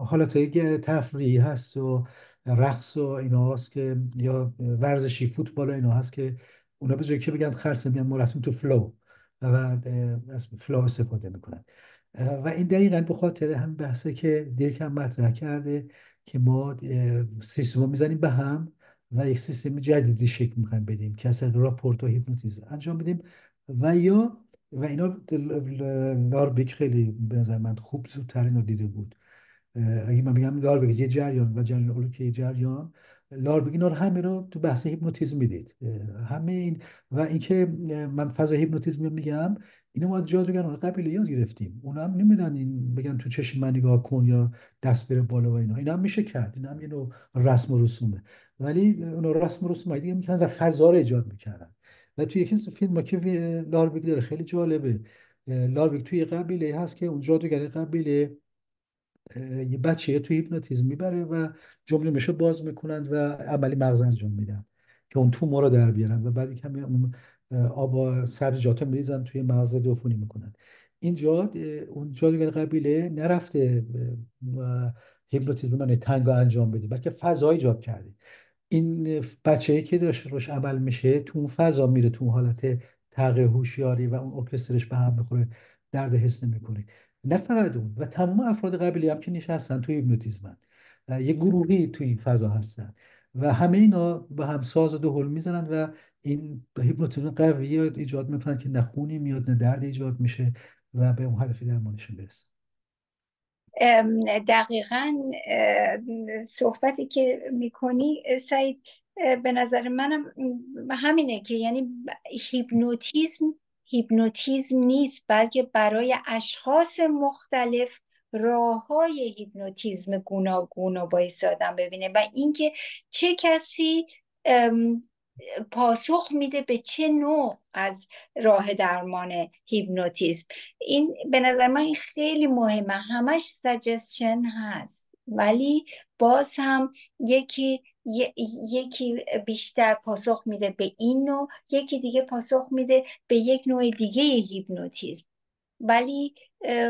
حالت های تفریحی هست و رقص و اینا هست که یا ورزشی فوتبال و اینا هست که اونا به جایی که بگن خرسه میان ما رفتیم تو فلو و از فلو استفاده میکنن. و این دقیقا به خاطر هم بحثه که دیرک هم مطرح کرده که ما سیستم رو میزنیم به هم و یک سیستم جدیدی شکل میخوایم بدیم که اصلا راپورت و هیپنوتیزم انجام بدیم. و اینا لاربیک خیلی به نظر من خوب زودتر اینو دیده بود. اگه من بگم لاربیک یه جریان و جریان اولوکی یه جریان، لاربیک اینا رو همه رو تو بحث هیپنوتیزم میدید. همه این و اینکه من فضای هیپنوتیزم میگم اینو ما از جادوگران قبیله یاد گرفتیم. اونا هم نمیدن این بگن تو چشم من نگاه کن یا دست بره بالا و اینا هم میشه کرد. اینا هم یه نوع رسم و رسومه، ولی اونا رسم و رسوم دیگه میکنن و فضا رو ایجاد میکردن. و توی یکی از فیلم ها که لاربیک داره خیلی جالبه. لاربیک توی قبیله هست که اون جادوگر قبیله یه بچه توی هیپنوتیزم میبره و جمله میشه باز میکنند و عملی مغز انجام میدن که اون تومور رو در بیارن و بعد کمی اون آب و سبزیجات رو میریزن توی مغز دوفونی میکنن. اینجا اون جادوگر قبیله نرفته هیپنوتیزم من تنگا انجام بده، بلکه فضا ایجاد کرده. این بچه‌ای که داشت روش عمل میشه تو اون فضا میره، تو اون حالت تغییر هوشیاری و اون ارکسترش به هم بخوره، درد حس نمیکنه. نه فقط اون، و تمام افراد قبلی هم که نشستن توی هیپنوتیزمن، یه گروهی توی این فضا هستن و همه اینا با هم ساز و دهل میزنن و این هیپنوتیزم قوی رو ایجاد میکنن که نه خونی میاد نه درد ایجاد میشه و به اون هدف درمانشون برسن. دقیقا صحبتی که میکنی سعید، به نظر منم همینه که یعنی هیپنوتیزم هیپنوتیزم نیست، بلکه برای اشخاص مختلف راه های هیپنوتیزم گوناگون رو باید آدم ببینه و اینکه چه کسی پاسخ میده به چه نوع از راه درمان هیپنوتیزم. این به نظر من این خیلی مهمه. همش سجستشن هست ولی باز هم یکی بیشتر پاسخ میده به این نوع، یکی دیگه پاسخ میده به یک نوع دیگه هیپنوتیزم. ولی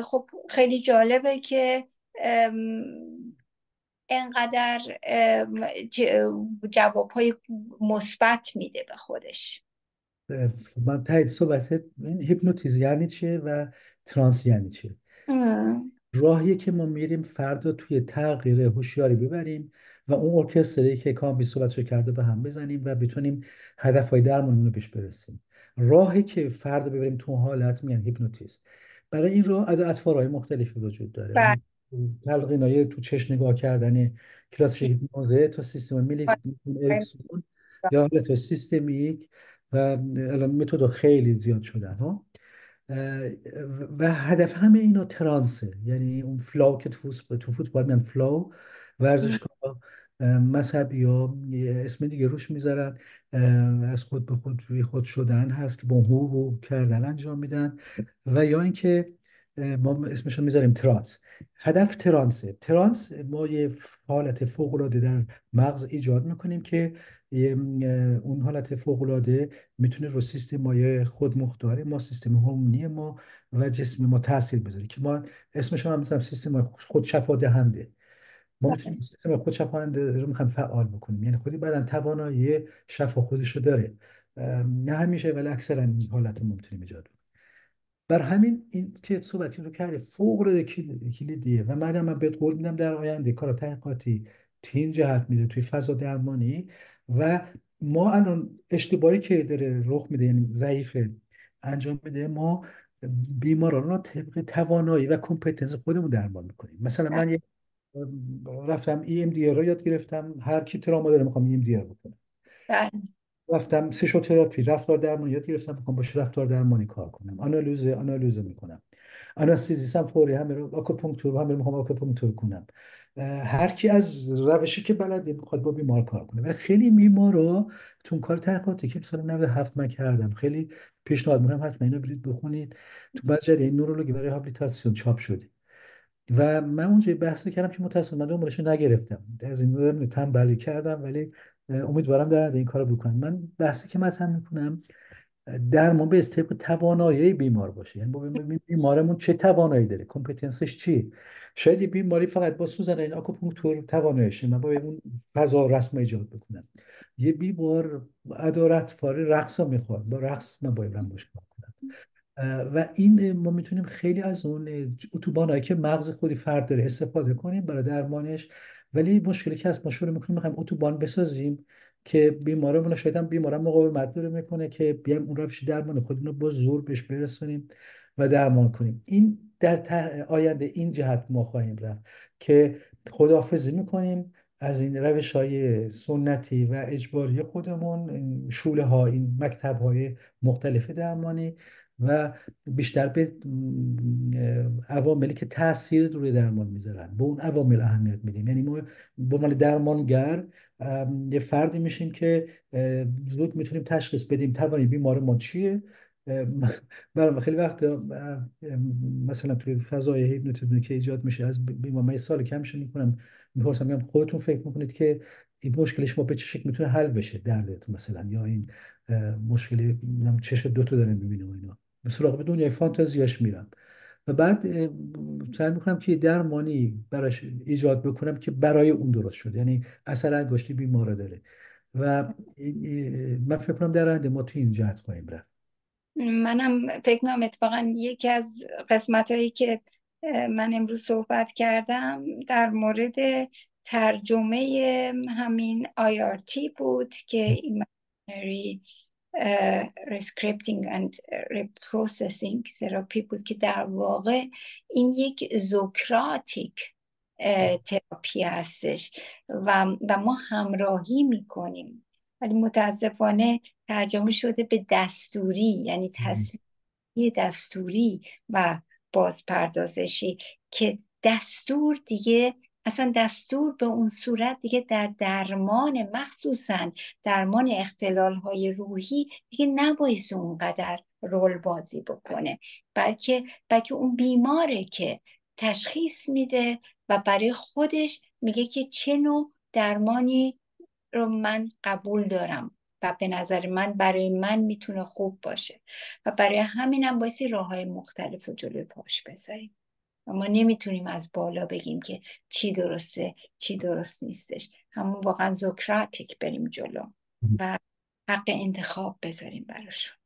خب خیلی جالبه که انقدر جوابهای مثبت میده به خودش. من تایید صحبت، این هیپنوتیزم یعنی چیه و ترانس یعنی چیه؟ ام. راهیه که ما میریم فرد رو توی تغییر هوشیاری ببریم و اون ارکستری که کامبی صحبتشو کرده به هم بزنیم و بتونیم هدفهای درمانمون رو پیش برسیم. راهی که فرد رو ببریم تو اون حالت میگن هیپنوتیزم. برای این راه اطوارهای مختلفی وجود داره. بله. اون تلقینای تو چشم نگاه کردن کلاس هیپنوزه تا سیستم اریکسون یا حالت سیستمیک و الان متد خیلی زیاد شدن ها. و هدف همه اینا ترانسه، یعنی اون فلو که تو فوتبال میگن فلو. ورزشکار مذهبی ها اسم دیگه روش میذارن، از خود به خود روی خود شدن هست که با هو کردن انجام میدن، و یا اینکه ما اسمش رو میذاریم ترانس. هدف ترانسه. ترانس ما یه حالت فوق العاده در مغز ایجاد میکنیم که اون حالت فوق العاده میتونه رو سیستم مایع خودمختار ما، سیستم هورمونی ما و جسم ما تاثیر بذاره که ما اسمش هم مثلا سیستم خودشفا دهنده. ما میتونیم سیستم خودشفاهنده رو میخوایم فعال بکنیم، یعنی خودی بدن توانایی شفا خودش رو داره. نه همیشه ولی اکثرا این حالت رو میتونیم ایجاد کنیم. بر همین این که صحبت رو کردی فوق العاده کلیدیه و من بهت قول میدم در آینده کار تحقیقاتی تو این جهت میره توی فضا درمانی. و ما الان اشتباهی که داره رخ میده، یعنی ضعیف انجام میده، ما بیماران رو طبق توانایی و کمپتنس خودمون درمان میکنیم. مثلا من رفتم EMDR رو یاد گرفتم، هر کی تراما داره میخوام EMDR بکنم. بله. رفتم سیشوتراپی، رفتار درمانی یاد گرفتم، میخوام باشه رفتار درمانی کار کنم. آنالیز میکنم. آناستزیس هم فوری، همه رو آکوپونکتور همه رو میخوام آکوپونکتور کنم. هر کی از روشی که بلده میخواد با بیمار کار کنه. و خیلی بیمارا تو کار تحقیقاتی که سال 97 من کردم خیلی پیشنهاد میکنم حتما اینو برید بخونید. تو مجله نورولوژی و ریهابیلیتاسیون چاپ شده و من اونجا یه بحثی کردم که متأسفانه من دنبالش رو نگرفتم، از این زمینه تنبلی کردم، ولی امیدوارم در آینده این کارو بکنم. من بحثی که مطرح میکنم درمان به طبق توانایی بیمار باشه، یعنی ببینیم بیمارمون چه توانایی داره، کمپتنسش چیه. شاید یه بیماری فقط با سوزن این آکوپونکتور تواناییشه، من باید اون فضا رسم ایجاد بکنم. یه بیمار ادارت فاره رقص میخواد، با رقص من باید باش کار کنم. و این ما میتونیم خیلی از اون اتوبانایی که مغز خودی فرد داره استفاده کنیم برای درمانش. ولی مشکلی که هست ما شروع میکنیم میخوایم اتوبان بسازیم که بیمارمون شاید هم بیمارم مقاومت داره میکنه که بیایم اون روش درمان خودمون رو با زور بهش برسونیم و درمان کنیم. این در آینده این جهت ما خواهیم رفت که خداحافظی میکنیم از این روش های سنتی و اجباری خودمون، این شوله ها، این مکتب های مختلف درمانی، و بیشتر به عواملی که تاثیر روی درمان میذارن به اون عوامل اهمیت میدیم. یعنی ما به عنوان درمانگر یه فردی میشیم که زود میتونیم تشخیص بدیم توانی بیمار ما چیه. برام خیلی وقت مثلا توی فضای هیپنوتیزمی که ایجاد میشه از بیمار، من سال کمش میکنم میپرسم میگم خودتون فکر میکنید که این مشکل شما به چه شکل میتونه حل بشه، دردت مثلا، یا این مشکلی چش دوتا داره میبینه و اینا، به سراغ دنیای فانتزیاش میرم و بعد سعی میکنم که یه درمانی براش ایجاد بکنم که برای اون درست شد، یعنی اثر انگشتی بیمار داره. و من فکر کنم در آینده ما تو این جهت خواهیم رفت. منم فکر کنم اتفاقا یکی از قسمت هایی که من امروز صحبت کردم در مورد ترجمه همین IRT بود که Imaginary Rescripting and Reprocessing Therapy بود که در واقع این یک زوکراتیک تراپی هستش و ما همراهی میکنیم، ولی متاسفانه ترجمه شده به دستوری، یعنی تصویری دستوری و بازپردازشی که دستور دیگه اصلا دستور به اون صورت دیگه در درمان، مخصوصا درمان اختلال‌های روحی، دیگه نباید اونقدر رول بازی بکنه، بلکه اون بیماره که تشخیص میده و برای خودش میگه که چه نوع درمانی رو من قبول دارم و به نظر من برای من میتونه خوب باشه و برای همینم بایستی راههای مختلف رو جلوی پاش بذاریم. و ما نمیتونیم از بالا بگیم که چی درسته چی درست نیستش، همون واقعا زوکراتیک بریم جلو و حق انتخاب بذاریم براشون،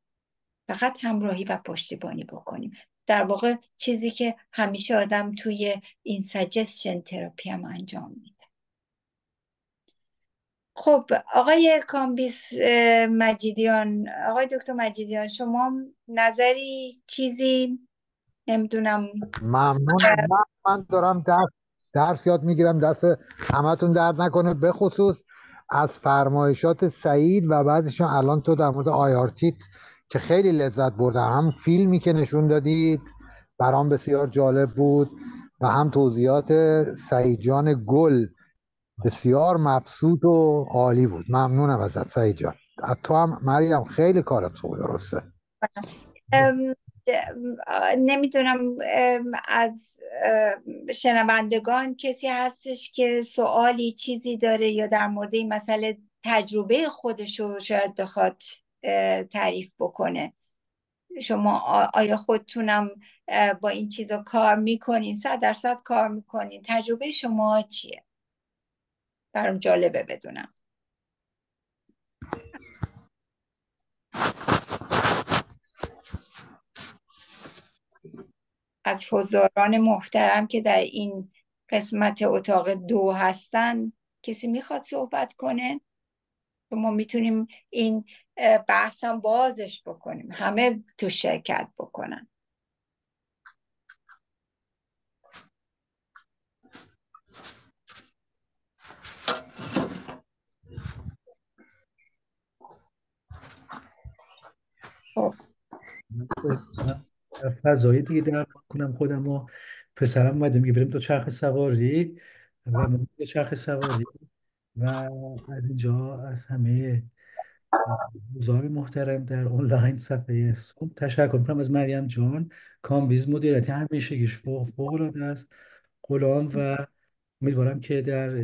فقط همراهی و پشتیبانی بکنیم. در واقع چیزی که همیشه آدم توی این سجستشن تراپی هم انجام میده. خب آقای کامبیس مجیدیان، آقای دکتر مجیدیان، شما نظری، چیزی؟ نمیدونم. ممنونم. من دارم درس یاد میگیرم، دست همتون درد نکنه، به خصوص از فرمایشات سعید و بعدش الان تو در مورد آیارتیت که خیلی لذت بردم. هم فیلمی که نشون دادید برام بسیار جالب بود و هم توضیحات سعید جان گل بسیار مبسوط و عالی بود. ممنونم ازت سعید جان. از تو هم مریم خیلی کارت خوب، درسته. نمیدونم از شنوندگان کسی هستش که سوالی چیزی داره یا در مورد این مسئله تجربه خودشو شاید بخواد تعریف بکنه. شما آیا خودتونم با این چیزا کار میکنین؟ 100% کار میکنین؟ تجربه شما چیه؟ برام جالبه بدونم. از حضاران محترم که در این قسمت اتاق 2 هستن کسی میخواد صحبت کنه؟ ما میتونیم این بحثم بازش بکنیم، همه تو شرکت بکنن. خب فضایی دیگه در کنم خودم و پسرم اومده میگه بریم چرخ سواری و من چرخ سواری و از اینجا از همه حضار محترم در آنلاین صفحه سوم تشکر کنم، از مریم جان کامبیز مدیریتی همیشگیش فوق العاده است، غلام، و امیدوارم که در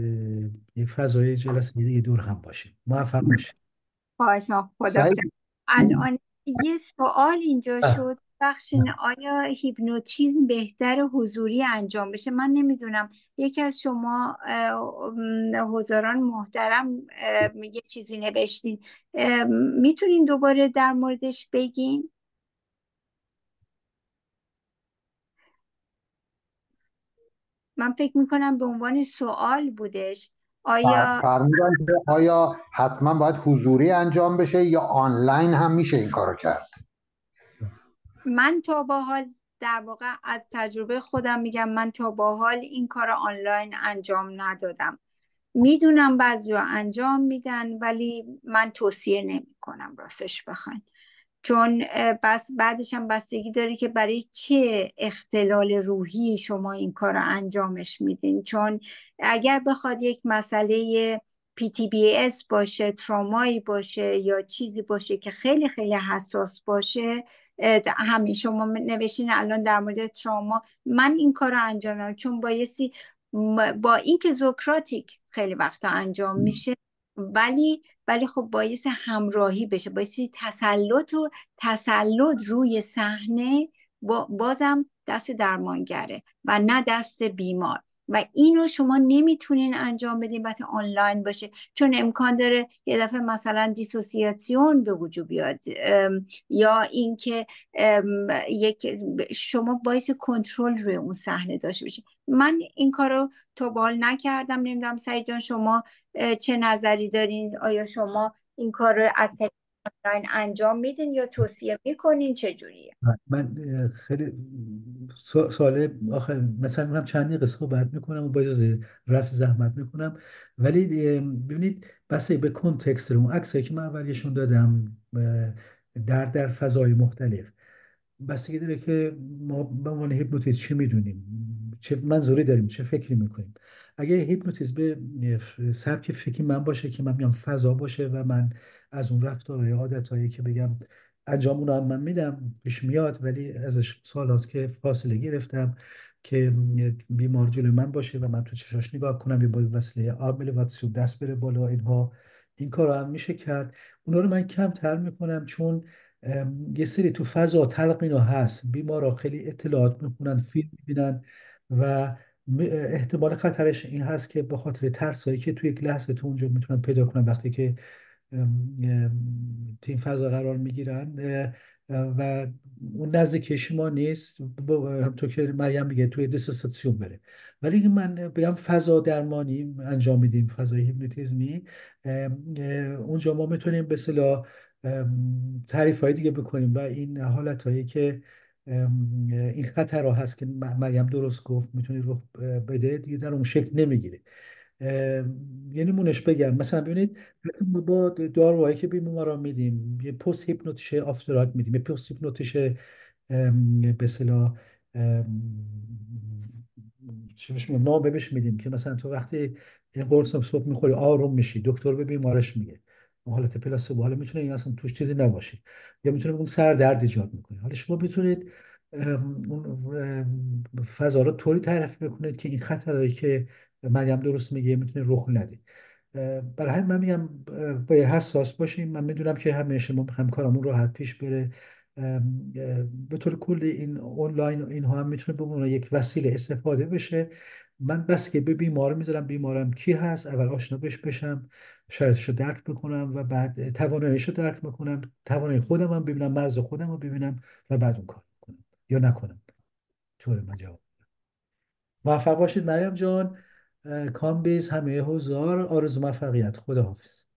یک فضای جلسه دیگه دور هم باشیم. موفق باشیم. خواهش ما خدا. الان یه سوال اینجا شد، بخشین آیا هیپنوتیزم بهتر حضوری انجام بشه؟ من نمیدونم، یکی از شما حضاران محترم یه چیزی نوشتین، میتونین دوباره در موردش بگین؟ من فکر میکنم به عنوان سوال بودش. آیا فرمودن که آیا حتما باید حضوری انجام بشه یا آنلاین هم میشه این کارو کرد؟ من تا با حال در واقع از تجربه خودم میگم، من تا با حال این کار آنلاین انجام ندادم. میدونم بعضیا انجام میدن ولی من توصیه نمی کنم راستش بخواین، چون بعدش هم بستگی داره که برای چه اختلال روحی شما این کار رو انجامش میدین. چون اگر بخواد یک مسئله PTBS باشه، ترامایی باشه یا چیزی باشه که خیلی خیلی حساس باشه، همین شما نوشین الان در مورد تراما، من این کار رو انجام نمیدم چون با اینکه زوکراتیک خیلی وقتا انجام میشه، ولی خب باعث همراهی بشه، باعث تسلط روی صحنه بازم دست درمانگره و نه دست بیمار. و اینو شما نمیتونین انجام بدین وقتی آنلاین باشه، چون امکان داره یه دفعه مثلا دیسوسیاسیون به وجود بیاد، یا اینکه یک شما باعث کنترل روی اون صحنه داشته باشید. من این کارو تا به حال نکردم. نمیدونم سعید جان شما چه نظری دارین؟ آیا شما این کار رو از طریق آنلاین انجام میدین یا توصیه میکنین؟ چه جوریه؟ من خیلی سوال آخر مثلا میگم چند دقیقه صحبت میکنم و با اجازه رفع زحمت میکنم، ولی ببینید بسه به کنتکست اون عکسایی که من اولیشون دادم در فضای مختلف بستگی داره که ما به عنوان هیپنوتیزم چی میدونیم، چه منظوری داریم، چه فکری میکنیم. اگه هیپنوتیزم به سبک فکری من باشه که من میگم فضا باشه و من از اون رفتارهای عادتهایی که بگم انجام اون هم من میدم پیش میاد، ولی ازش سال هاست که فاصله گرفتم که بیمار جلوی من باشه و من تو چشاش نگاه کنم یا با وسیله آرم الواتسیون دست بره بالا، اینها این کار هم میشه کرد. اونا رو من کمتر میکنم چون یه سری تو فضا تلقین ها هست، بیمارا خیلی اطلاعات میخونن، فیلم میبینن و احتمال خطرش این هست که به خاطر ترسایی که تو یک لحظه تو اونجا میتونن پیدا کنن وقتی که تو این فضا قرار میگیرن و اون نزدیکی شما نیست، همونطور که مریم میگه توی دیسوسیاسیون بره. ولی اگه من بگم فضا درمانی انجام میدیم، فضای هیپنوتیزمی، اونجا ما میتونیم به اصطلاح تعریف های دیگه بکنیم و این حالت هایی که این خطر هست که مریم درست گفت میتونی رخ بده دیگه در اون شکل نمیگیره. یعنی مونش بگم مثلا ببینید حتی ما با داروهایی که بیماران میدیم یه پست هیپنوتیش آفتراک میدیم، یه پست هیپنوتیش به اصطلاح چی بهش میگم نامه بهش میدیم که مثلا تو وقتی این قرص صبح میخوری آروم میشی، دکتر به بیمارش میگه حالت پلاسبو، حالا میتونه این اصلا توش چیزی نباشه یا میتونه بگم سر درد ایجاد میکنه. حالا شما میتونید اون فضا رو طوری تعریف بکنید که این خطرهایی که مریم درست میگه میتونه رخ نده. برای همین من میگم باید حساس باشیم. من میدونم که همیشه ما میخوایم کارمون راحت پیش بره. به طور کلی این آنلاین اینها هم میتونه به عنوان یک وسیله استفاده بشه. من بس که به بیمار میذارم، بیمارم کی هست اول آشنا بشم، شرایطش رو درک بکنم و بعد تواناییش رو درک بکنم، توانایی خودم هم ببینم، مرز خودم رو ببینم و بعد اون کار کنم یا نکنم. طور من جواب. موفق باشید مریم جان. کامبیز همه حضار، آرزو موفقیت. خدا حافظ.